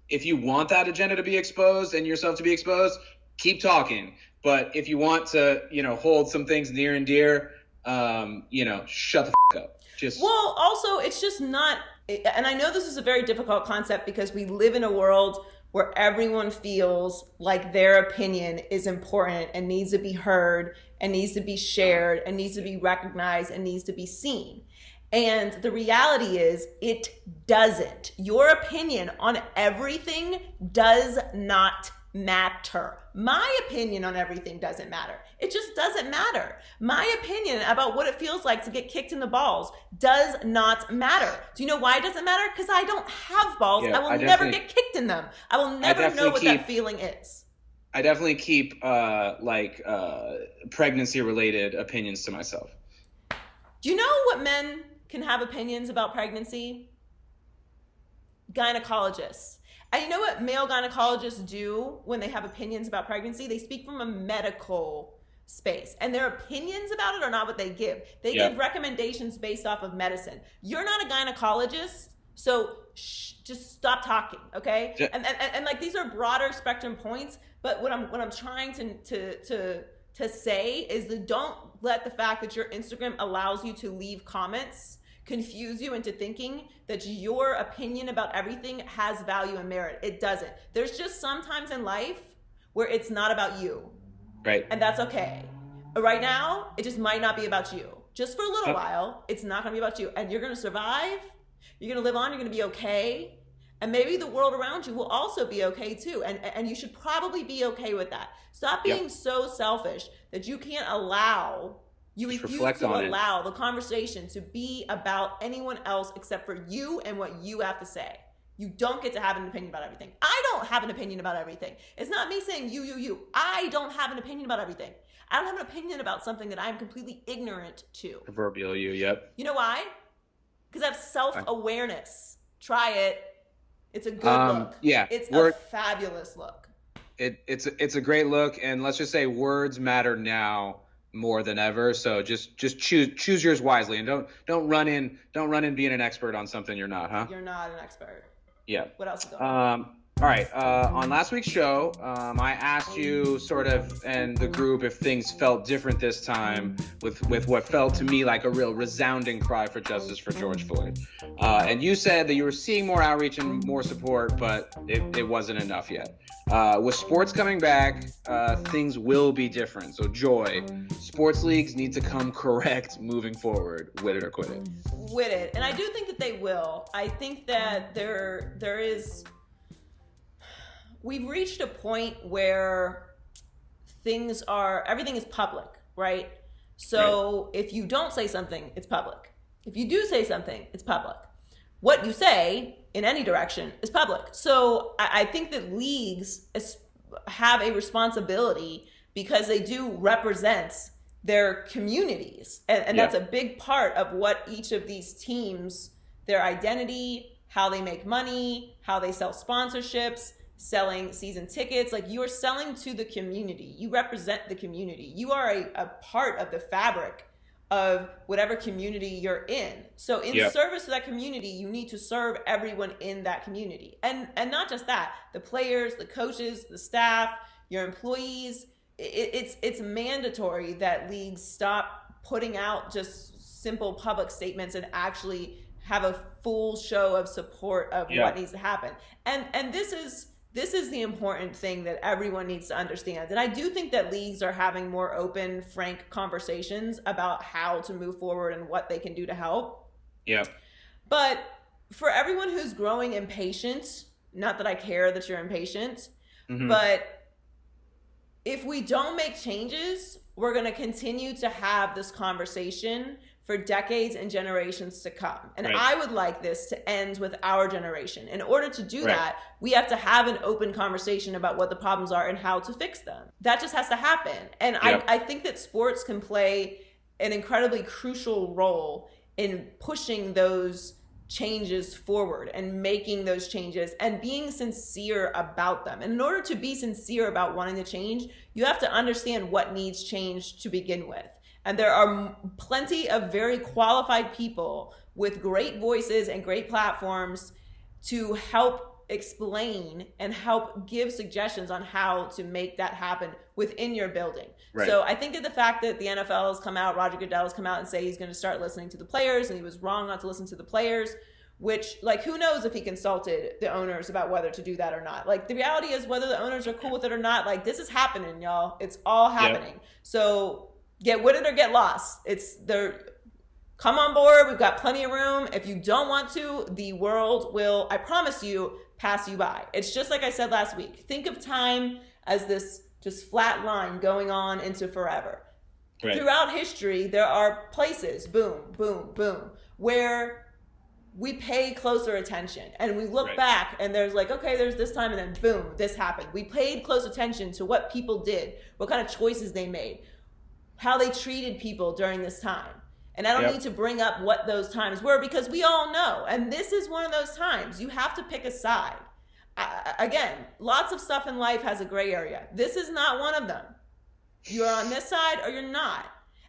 if you want that agenda to be exposed and yourself to be exposed, keep talking. But if you want to, hold some things near and dear, shut the up. Well, also, it's just not, and I know this is a very difficult concept because we live in a world where everyone feels like their opinion is important and needs to be heard and needs to be shared and needs to be recognized and needs to be seen. And the reality is it doesn't. Your opinion on everything does not matter. My opinion on everything doesn't matter. It just doesn't matter. My opinion about what it feels like to get kicked in the balls does not matter. Do you know why it doesn't matter? Because I don't have balls. Yeah, I will never get kicked in them. I will never know what that feeling is. I definitely keep pregnancy related opinions to myself. Do you know what men can have opinions about pregnancy? Gynecologists. And you know what male gynecologists do when they have opinions about pregnancy? They speak from a medical space, and their opinions about it are not what they give. They give recommendations based off of medicine. You're not a gynecologist, so just stop talking, okay? Yeah. And like these are broader spectrum points, but what I'm trying to say is that don't let the fact that your Instagram allows you to leave comments confuse you into thinking that your opinion about everything has value and merit. It doesn't. There's just sometimes in life where it's not about you. Right. And that's okay. Right now, it just might not be about you. Just for a little while, it's not going to be about you. And you're going to survive. You're going to live on. You're going to be okay. And maybe the world around you will also be okay too. And you should probably be okay with that. Stop being so selfish that you can't allow, you refuse to allow the conversation to be about anyone else except for you and what you have to say. You don't get to have an opinion about everything. I don't have an opinion about everything. It's not me saying you. I don't have an opinion about everything. I don't have an opinion about something that I'm completely ignorant to. Proverbial you, yep. You know why? Because I have self-awareness. Try it. It's a good look. Yeah. It's a fabulous look. It's a great look, and let's just say words matter now more than ever. So just choose yours wisely, and don't run in being an expert on something you're not, huh? You're not an expert. Yeah. What else is going on? All right. On last week's show, I asked you sort of and the group if things felt different this time with what felt to me like a real resounding cry for justice for George Floyd. And you said that you were seeing more outreach and more support, but it wasn't enough yet. With sports coming back, things will be different. So Joy, sports leagues need to come correct moving forward. Wit it or quit it. Wit it. And I do think that they will. I think that there is... We've reached a point where everything is public, right? So if you don't say something, it's public. If you do say something, it's public. What you say in any direction is public. So I think that leagues have a responsibility because they do represent their communities. And that's a big part of what each of these teams, their identity, how they make money, how they sell sponsorships, selling season tickets. Like, you are selling to the community. You represent the community. You are a part of the fabric of whatever community you're in. So in service to that community, you need to serve everyone in that community. And not just that, the players, the coaches, the staff, your employees. It's mandatory that leagues stop putting out just simple public statements and actually have a full show of support of what needs to happen. And this is the important thing that everyone needs to understand. And I do think that leagues are having more open, frank conversations about how to move forward and what they can do to help. Yeah. But for everyone who's growing impatient, not that I care that you're impatient, but if we don't make changes, we're going to continue to have this conversation for decades and generations to come. And I would like this to end with our generation. In order to do that, we have to have an open conversation about what the problems are and how to fix them. That just has to happen. And I think that sports can play an incredibly crucial role in pushing those changes forward and making those changes and being sincere about them. And in order to be sincere about wanting to change, you have to understand what needs change to begin with. And there are plenty of very qualified people with great voices and great platforms to help explain and help give suggestions on how to make that happen within your building. So I think that the fact that the NFL has come out, Roger Goodell has come out and say he's going to start listening to the players, and he was wrong not to listen to the players, which, like, who knows if he consulted the owners about whether to do that or not. Like, the reality is, whether the owners are cool with it or not, like, this is happening, y'all. It's all happening. So get with it or get lost. Come on board. We've got plenty of room. If you don't want to, the world will, I promise you, pass you by. It's just like I said last week. Think of time as this just flat line going on into forever. Throughout history, there are places, boom, boom, boom, where we pay closer attention and we look back and there's like, okay, there's this time, and then boom, this happened. We paid close attention to what people did, what kind of choices they made, how they treated people during this time. And I don't need to bring up what those times were, because we all know. And this is one of those times. You have to pick a side. Again, lots of stuff in life has a gray area. This is not one of them. You're on this side or you're not.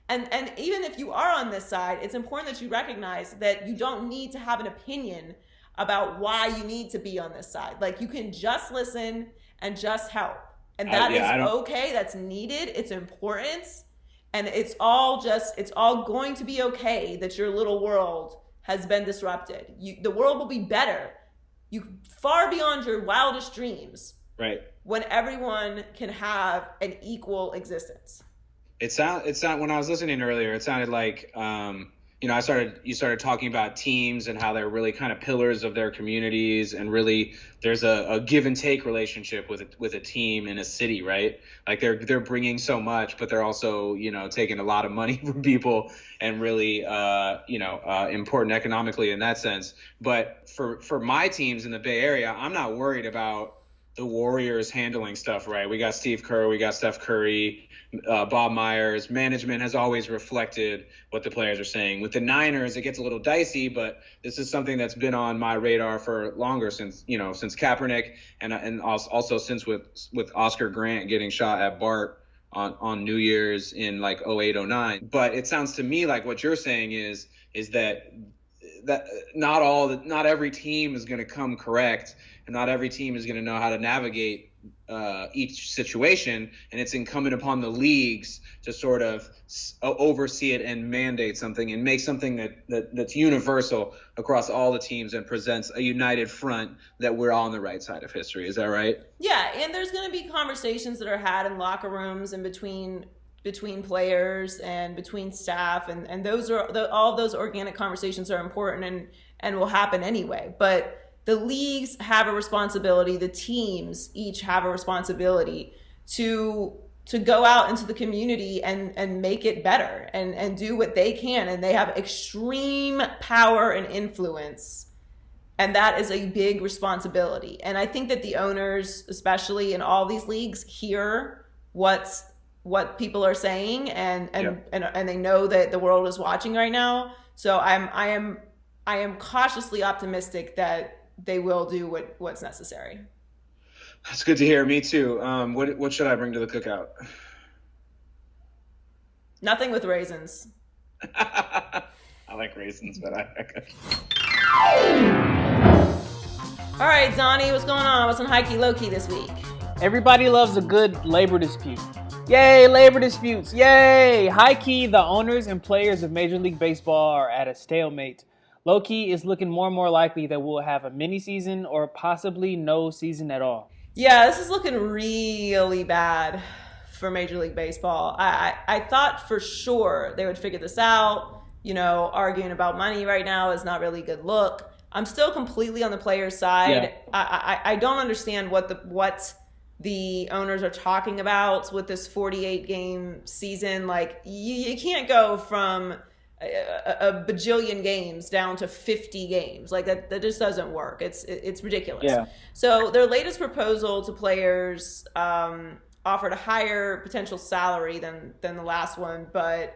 And even if you are on this side, it's important that you recognize that you don't need to have an opinion about why you need to be on this side. Like, you can just listen and just help. And that is okay. That's needed. It's important. And it's all going to be okay that your little world has been disrupted. The world will be better, far beyond your wildest dreams, when everyone can have an equal existence. It sound when I was listening earlier, it sounded like you started talking about teams and how they're really kind of pillars of their communities, and really there's a give and take relationship with a team in a city, right? Like they're bringing so much, but they're also, taking a lot of money from people, and really important economically in that sense. But for my teams in the Bay Area, I'm not worried about the Warriors handling stuff, right? We got Steve Kerr, we got Steph Curry, Bob Myers. Management has always reflected what the players are saying. With the Niners, it gets a little dicey, but this is something that's been on my radar for longer, since Kaepernick, and also since with Oscar Grant getting shot at Bart on New Year's in like 08, 09. But it sounds to me like what you're saying is that not every team is going to come correct, and not every team is going to know how to navigate each situation, and it's incumbent upon the leagues to sort of oversee it and mandate something and make something that's universal across all the teams and presents a united front that we're all on the right side of history. Is that right? Yeah, and there's going to be conversations that are had in locker rooms and between players and between staff, and those are all of those organic conversations are important and will happen anyway. But the leagues have a responsibility, the teams each have a responsibility to go out into the community and make it better and do what they can. And they have extreme power and influence. And that is a big responsibility. And I think that the owners, especially in all these leagues, hear what people are saying and they know that the world is watching right now. So I am cautiously optimistic that they will do what's necessary. That's good to hear. Me too. What should I bring to the cookout? Nothing with raisins. I like raisins, but All right, Donnie, what's going on? What's on high key, low key this week? Everybody loves a good labor dispute. Yay, labor disputes. Yay. High key, the owners and players of Major League Baseball are at a stalemate. Low key, it's looking more and more likely that we'll have a mini season or possibly no season at all. Yeah, this is looking really bad for Major League Baseball. I thought for sure they would figure this out. You know, arguing about money right now is not really a good look. I'm still completely on the players' side. Yeah. I don't understand what the owners are talking about with this 48-game season. Like, you can't go from a bajillion games down to 50 games. Like, that just doesn't work. It's ridiculous. Yeah. So their latest proposal to players offered a higher potential salary than the last one, but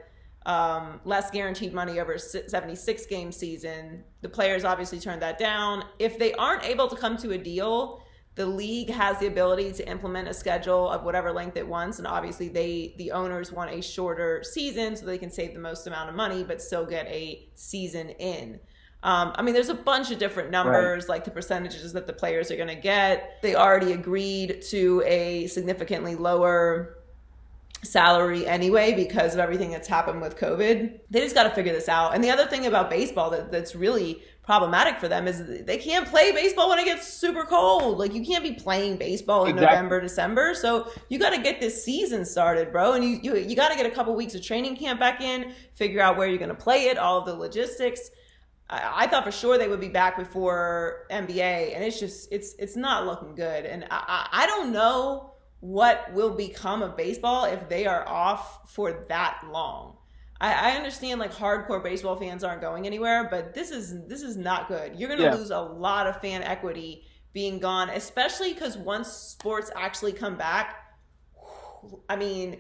less guaranteed money over a 76-game season. The players obviously turned that down. If they aren't able to come to a deal, the league has the ability to implement a schedule of whatever length it wants, and obviously the owners want a shorter season so they can save the most amount of money but still get a season in. I mean, there's a bunch of different numbers, right, like the percentages that the players are going to get. They already agreed to a significantly lower salary anyway because of everything that's happened with COVID. They just got to figure this out. And the other thing about baseball that's really problematic for them is they can't play baseball when it gets super cold. Like, you can't be playing baseball in November, December. So you got to get this season started, bro. And you got to get a couple weeks of training camp back in, figure out where you're going to play it, all of the logistics. I thought for sure they would be back before NBA, and it's not looking good. And I don't know what will become of baseball if they are off for that long. I understand, like, hardcore baseball fans aren't going anywhere, but this is not good. You're going to lose a lot of fan equity being gone, especially because once sports actually come back, I mean,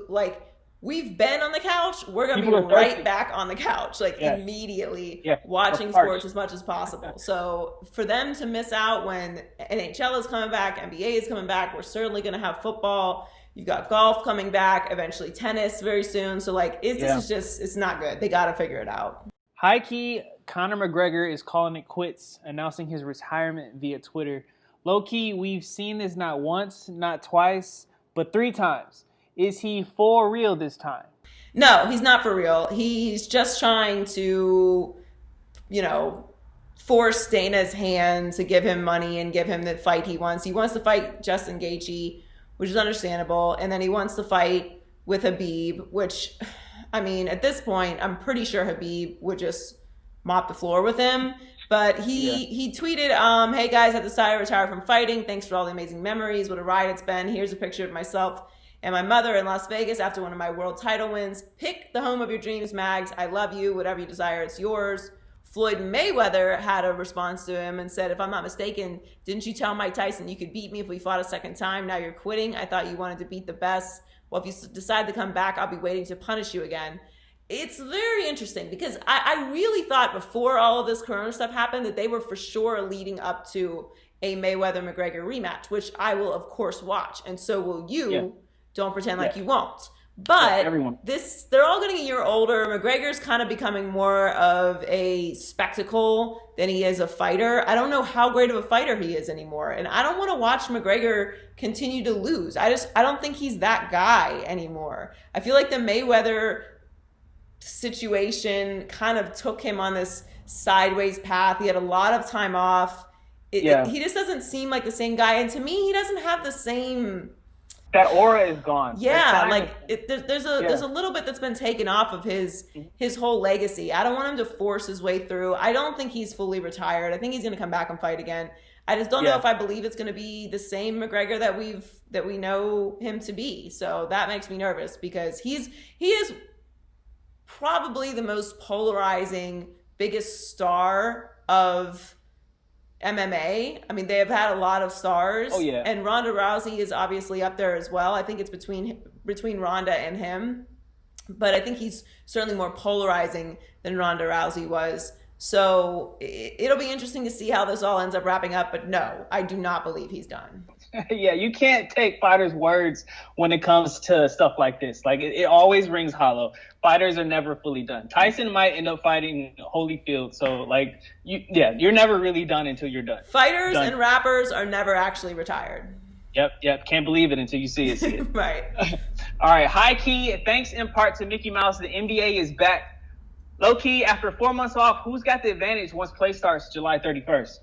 like, we've been on the couch. We're going to be right back on the couch, like, immediately watching sports as much as possible. So for them to miss out when NHL is coming back, NBA is coming back, we're certainly going to have football. You've got golf coming back, eventually tennis very soon. So, like, this is just, it's not good. They got to figure it out. High key, Conor McGregor is calling it quits, announcing his retirement via Twitter. Low key, we've seen this not once, not twice, but 3 times. Is he for real this time? No, he's not for real. He's just trying to, force Dana's hand to give him money and give him the fight he wants. He wants to fight Justin Gaethje, which is understandable. And then he wants to fight with Khabib, which, I mean, at this point, I'm pretty sure Khabib would just mop the floor with him. But he tweeted, hey guys, I decided to retire from fighting. Thanks for all the amazing memories. What a ride it's been. Here's a picture of myself and my mother in Las Vegas after one of my world title wins. Pick the home of your dreams, Mags. I love you. Whatever you desire, it's yours. Floyd Mayweather had a response to him and said, if I'm not mistaken, didn't you tell Mike Tyson you could beat me if we fought a second time? Now you're quitting. I thought you wanted to beat the best. Well, if you decide to come back, I'll be waiting to punish you again. It's very interesting because I really thought before all of this corona stuff happened that they were for sure leading up to a Mayweather-McGregor rematch, which I will, of course, watch. And so will you. Yeah. Don't pretend like you won't. But they're all getting a year older. McGregor's kind of becoming more of a spectacle than he is a fighter. I don't know how great of a fighter he is anymore. And I don't want to watch McGregor continue to lose. I don't think he's that guy anymore. I feel like the Mayweather situation kind of took him on this sideways path. He had a lot of time off. He just doesn't seem like the same guy. And to me, he doesn't have the same... That aura is gone. Yeah, like there's a little bit that's been taken off of his whole legacy. I don't want him to force his way through. I don't think he's fully retired. I think he's going to come back and fight again. I just don't know if I believe it's going to be the same McGregor that we know him to be. So that makes me nervous because he is probably the most polarizing, biggest star of MMA. I mean, they have had a lot of stars. Oh, yeah. And Ronda Rousey is obviously up there as well. I think it's between Ronda and him. But I think he's certainly more polarizing than Ronda Rousey was. So it'll be interesting to see how this all ends up wrapping up. But no, I do not believe he's done. Yeah, you can't take fighters' words when it comes to stuff like this. Like, it always rings hollow. Fighters are never fully done. Tyson might end up fighting Holyfield. So, like, you're never really done until you're done. Fighters and rappers are never actually retired. Yep. Can't believe it until you see it. Right. All right, high key, thanks in part to Mickey Mouse, the NBA is back. Low key, after 4 months off, who's got the advantage once play starts July 31st?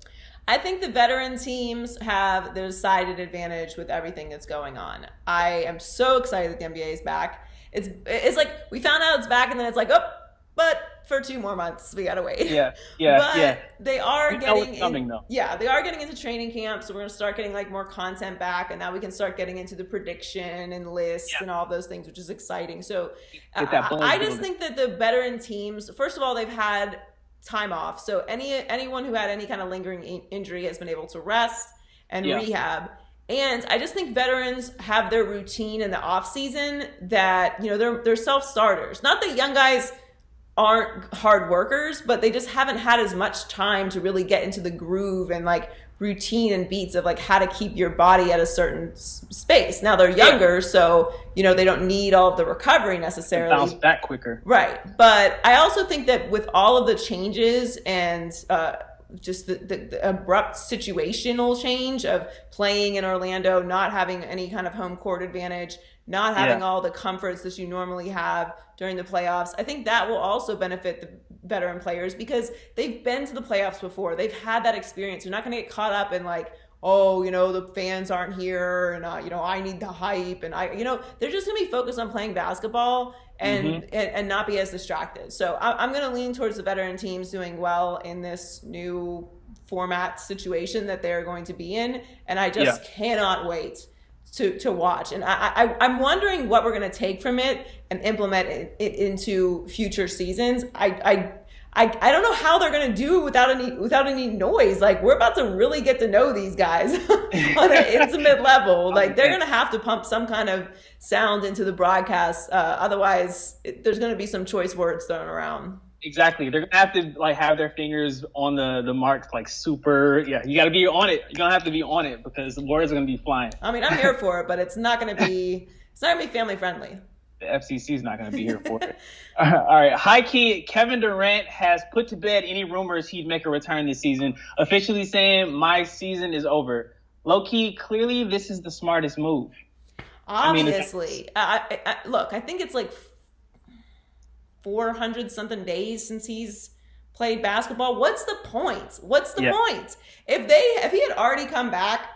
I think the veteran teams have the decided advantage with everything that's going on. I am so excited that the NBA is back. It's like we found out it's back and then it's like, oh, but for 2 more months we gotta wait. Yeah. But they are though. Yeah, they are getting into training camp, so we're gonna start getting like more content back, and now we can start getting into the prediction and lists and all those things, which is exciting. So I just think that the veteran teams, first of all, they've had time off, so anyone who had any kind of lingering injury has been able to rest and rehab. And I just think veterans have their routine in the off season that, you know, they're self-starters. Not that young guys aren't hard workers, but they just haven't had as much time to really get into the groove and like routine and beats of like how to keep your body at a certain space. Now they're younger, so, you know, they don't need all of the recovery necessarily. Bounce back quicker. Right. But I also think that with all of the changes and just the abrupt situational change of playing in Orlando, not having any kind of home court advantage, not having all the comforts that you normally have during the playoffs, I think that will also benefit the veteran players because they've been to the playoffs before. They've had that experience. You're not going to get caught up in like, oh, you know, the fans aren't here and, you know, I need the hype. And they're just going to be focused on playing basketball and not be as distracted. So I'm going to lean towards the veteran teams doing well in this new format situation that they're going to be in. And I just cannot wait to watch. And I'm wondering what we're going to take from it and implement it into future seasons. I don't know how they're going to do without any noise. Like, we're about to really get to know these guys on an intimate level. Like, they're going to have to pump some kind of sound into the broadcast. Otherwise, there's going to be some choice words thrown around. Exactly. They're going to have to like have their fingers on the marks, like super. Yeah, you got to be on it. You're going to have to be on it because the words are going to be flying. I mean, I'm here for it, but it's not going to be family friendly. The FCC is not going to be here for it. All right. High key, Kevin Durant has put to bed any rumors he'd make a return this season, officially saying my season is over. Low key, clearly this is the smartest move. Obviously. Look, I think it's like 400 something days since he's played basketball. What's the point? Point? If he had already come back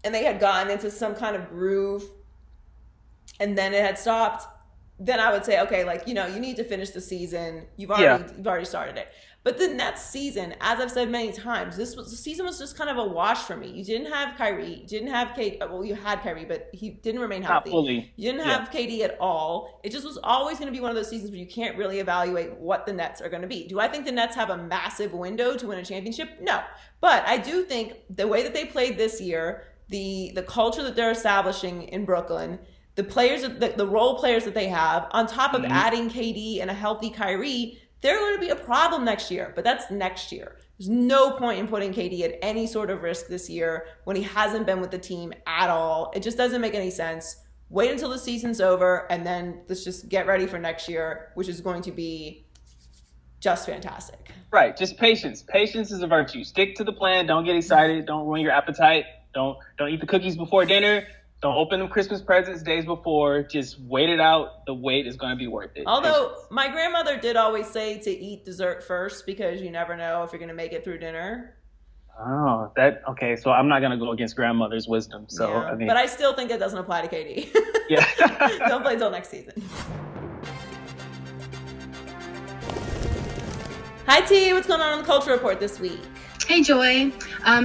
and they had gotten into some kind of groove and then it had stopped, then I would say, okay, like, you know, you need to finish the season. You've already started it. But the next season, as I've said many times, the season was just kind of a wash for me. You didn't have Kyrie. You didn't have KD. Well, you had Kyrie, but he didn't remain healthy. Not fully. You didn't have KD at all. It just was always going to be one of those seasons where you can't really evaluate what the Nets are going to be. Do I think the Nets have a massive window to win a championship? No. But I do think the way that they played this year, the culture that they're establishing in Brooklyn, the players, the role players that they have, on top of adding KD and a healthy Kyrie, they're going to be a problem next year, but that's next year. There's no point in putting KD at any sort of risk this year when he hasn't been with the team at all. It just doesn't make any sense. Wait until the season's over, and then let's just get ready for next year, which is going to be just fantastic. Right, just patience. Patience is a virtue. Stick to the plan. Don't get excited. Don't ruin your appetite. Don't eat the cookies before dinner. Don't open them Christmas presents days before. Just wait it out. The wait is going to be worth it. Although my grandmother did always say to eat dessert first because you never know if you're going to make it through dinner. Oh, okay. So I'm not going to go against grandmother's wisdom. So yeah, I mean, but I still think it doesn't apply to KD. Yeah. Don't play until next season. Hi T, what's going on the Culture Report this week? Hey Joy.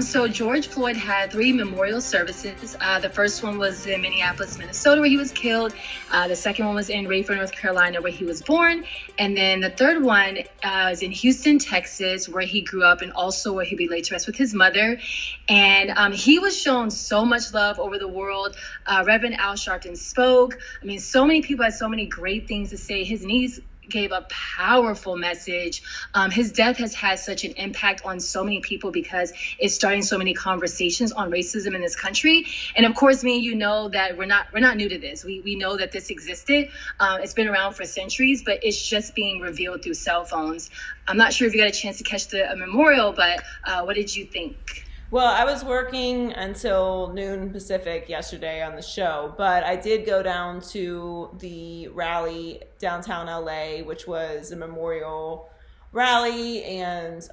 So George Floyd had 3 memorial services. The first one was in Minneapolis, Minnesota, where he was killed. The second one was in Rayford, North Carolina, where he was born. And then the third one is in Houston, Texas, where he grew up and also where he'll be laid to rest with his mother. And he was shown so much love over the world. Reverend Al Sharpton spoke. I mean, so many people had so many great things to say. His niece gave a powerful message. His death has had such an impact on so many people because it's starting so many conversations on racism in this country. And of course, me and you know that we're not new to this. We know that this existed. It's been around for centuries, but it's just being revealed through cell phones. I'm not sure if you got a chance to catch the memorial, but what did you think? Well, I was working until noon Pacific yesterday on the show, but I did go down to the rally downtown LA, which was a memorial rally and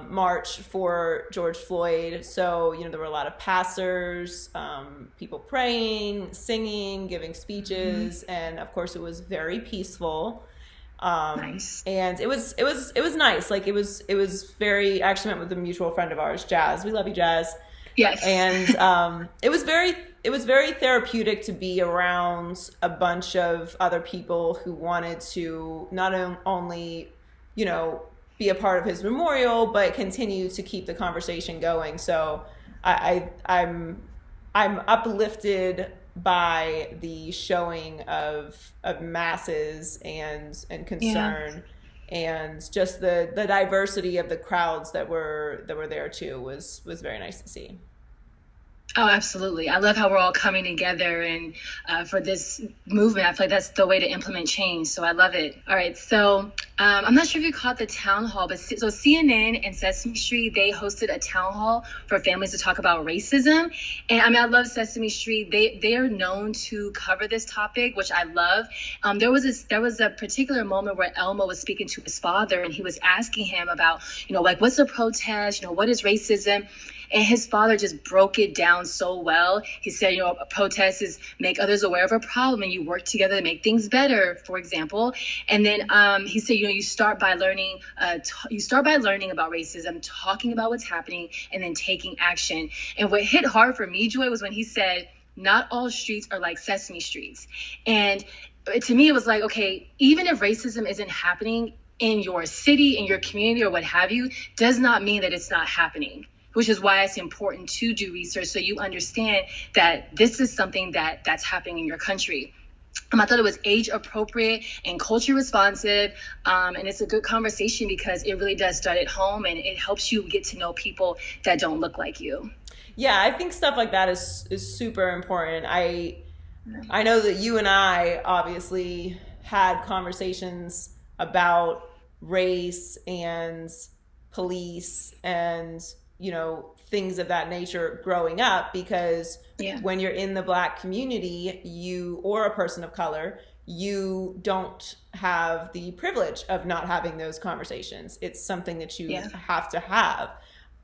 march for George Floyd. So, there were a lot of pastors, people praying, singing, giving speeches, and of course it was very peaceful. Nice. And it was nice. Like it was very, I actually went with a mutual friend of ours, Jazz. We love you, Jazz. Yes. And it was very therapeutic to be around a bunch of other people who wanted to not only, be a part of his memorial, but continue to keep the conversation going. So I'm uplifted by the showing of masses and concern, and just the diversity of the crowds that were there too was very nice to see. Oh, absolutely. I love how we're all coming together and for this movement. I feel like that's the way to implement change. So I love it. All right. So I'm not sure if you caught the town hall, but so CNN and Sesame Street, they hosted a town hall for families to talk about racism. And I mean, I love Sesame Street. They are known to cover this topic, which I love. There was a particular moment where Elmo was speaking to his father, and he was asking him about, like, what's a protest? What is racism? And his father just broke it down so well. He said, a protest is make others aware of a problem and you work together to make things better, for example. And then he said, you start by learning about racism, talking about what's happening, and then taking action. And what hit hard for me, Joy, was when he said, not all streets are like Sesame Streets. And to me, it was like, okay, even if racism isn't happening in your city, in your community, or what have you, does not mean that it's not happening. Which is why it's important to do research so you understand that this is something that's happening in your country. I thought it was age appropriate and culture responsive, and it's a good conversation because it really does start at home and it helps you get to know people that don't look like you. Yeah, I think stuff like that is super important. I know that you and I obviously had conversations about race and police and things of that nature growing up, because when you're in the Black community, or a person of color, you don't have the privilege of not having those conversations. It's something that you have to have.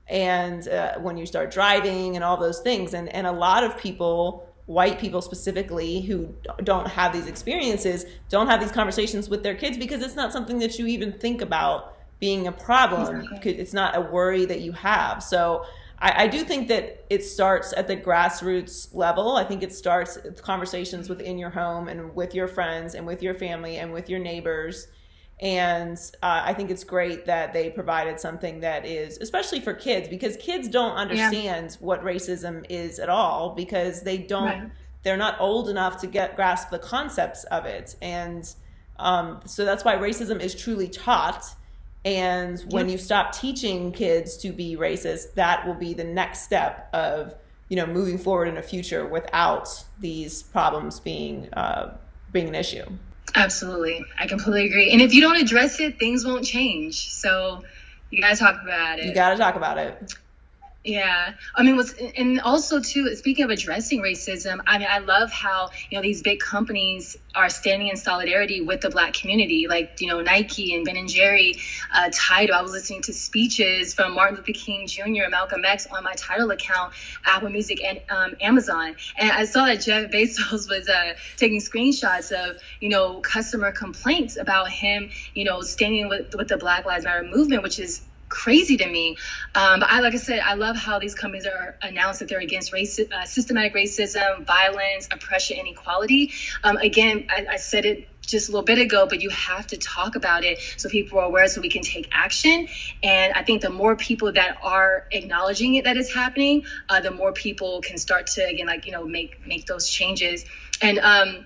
And when you start driving and all those things, and a lot of people, white people specifically, who don't have these experiences, don't have these conversations with their kids because it's not something that you even think about being a problem. Exactly. It's not a worry that you have. So I do think that it starts at the grassroots level. I think it starts with conversations within your home and with your friends and with your family and with your neighbors. And I think it's great that they provided something that is, especially for kids, because kids don't understand what racism is at all, because they don't, they're not old enough to grasp the concepts of it. And so that's why racism is truly taught. And when you stop teaching kids to be racist, that will be the next step of, moving forward in a future without these problems being an issue. Absolutely. I completely agree. And if you don't address it, things won't change. So you got to talk about it. You got to talk about it. Yeah. I mean, and also too, speaking of addressing racism, I mean, I love how, these big companies are standing in solidarity with the Black community, like, Nike and Ben and Jerry, Tidal. I was listening to speeches from Martin Luther King Jr. and Malcolm X on my Tidal account, Apple Music, and Amazon. And I saw that Jeff Bezos was taking screenshots of, customer complaints about him, standing with the Black Lives Matter movement, which is crazy to me. But like I said, I love how these companies are announced that they're against systematic racism, violence, oppression, inequality. Again, I said it just a little bit ago, but you have to talk about it so people are aware, so we can take action. And I think the more people that are acknowledging it, that it's happening, the more people can start to, again, make those changes. And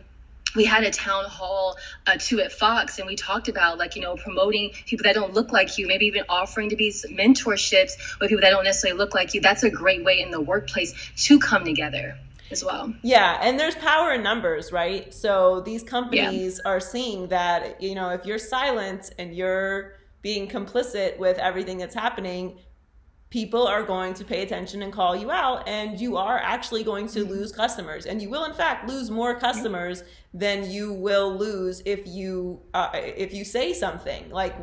we had a town hall too at Fox, and we talked about promoting people that don't look like you, maybe even offering to be mentorships with people that don't necessarily look like you. That's a great way in the workplace to come together as well. Yeah, and there's power in numbers, right? So these companies are seeing that, if you're silent and you're being complicit with everything that's happening, people are going to pay attention and call you out, and you are actually going to lose customers, and you will in fact lose more customers than you will lose if you say something. Like,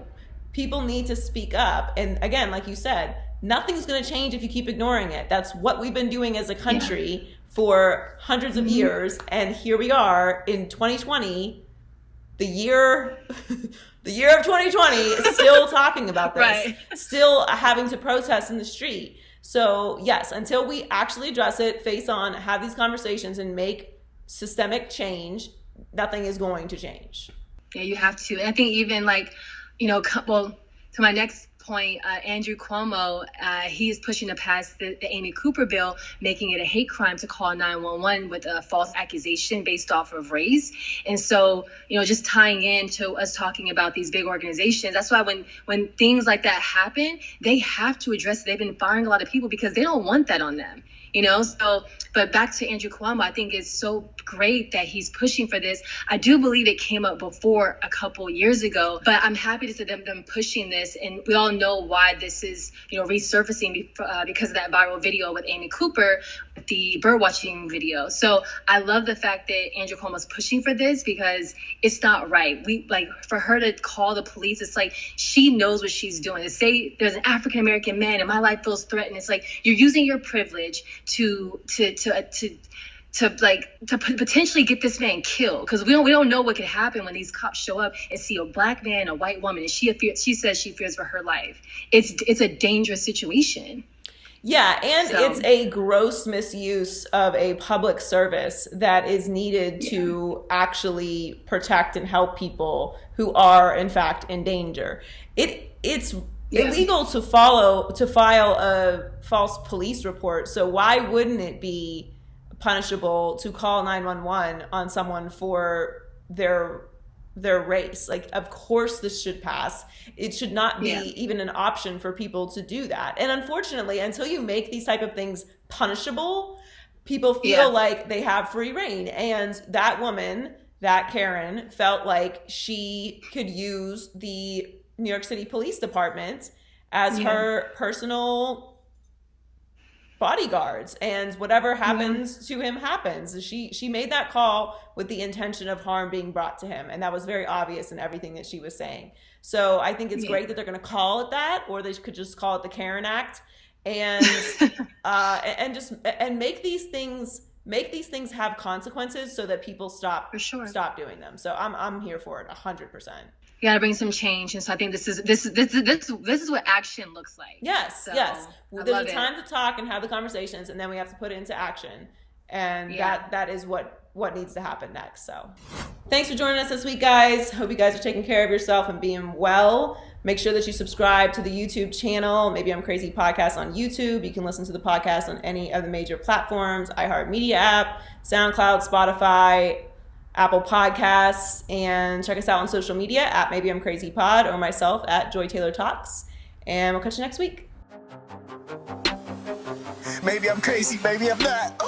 people need to speak up, and again, like you said, nothing's going to change if you keep ignoring it. That's what we've been doing as a country for hundreds of years, and here we are in 2020, the year of 2020, still talking about this, Right. still having to protest in the street. So yes, until we actually address it, face on, have these conversations, and make systemic change, nothing is going to change. Yeah, you have to. And I think even like, well, to my next point, Andrew Cuomo, he is pushing to pass the Amy Cooper bill, making it a hate crime to call 911 with a false accusation based off of race. And so, just tying into us talking about these big organizations, that's why when things like that happen, they have to address it. They've been firing a lot of people because they don't want that on them. So, but back to Andrew Cuomo, I think it's so great that he's pushing for this. I do believe it came up before a couple years ago, but I'm happy to see them pushing this. And we all know why this is, resurfacing because of that viral video with Amy Cooper, with the bird watching video. So I love the fact that Andrew Cuomo's pushing for this because it's not right. For her to call the police, it's like she knows what she's doing. To say there's an African-American man and my life feels threatened, it's like you're using your privilege to potentially get this man killed, because we don't know what could happen when these cops show up and see a black man, a white woman, and she says she fears for her life. It's a dangerous situation. Yeah, and it's a gross misuse of a public service that is needed to actually protect and help people who are in fact in danger. It's illegal to file a false police report. So why wouldn't it be punishable to call 911 on someone for their race? Like, of course this should pass. It should not be even an option for people to do that. And unfortunately, until you make these type of things punishable, people feel like they have free reign. And that woman, that Karen, felt like she could use the New York City Police Department as her personal bodyguards, and whatever happens to him happens. She made that call with the intention of harm being brought to him, and that was very obvious in everything that she was saying. So I think it's great that they're going to call it that, or they could just call it the Karen Act, and and make these things have consequences so that people stop doing them. So I'm here for it 100%. You got to bring some change, and so I think this is what action looks like. Yes, yes. There's a time to talk and have the conversations, and then we have to put it into action, and that is what needs to happen next. So, thanks for joining us this week, guys. Hope you guys are taking care of yourself and being well. Make sure that you subscribe to the YouTube channel, Maybe I'm Crazy Podcast on YouTube. You can listen to the podcast on any of the major platforms: iHeartMedia app, SoundCloud, Spotify, Apple Podcasts, and check us out on social media at Maybe I'm Crazy Pod, or myself at Joy Taylor Talks. And we'll catch you next week. Maybe I'm crazy, maybe I'm not.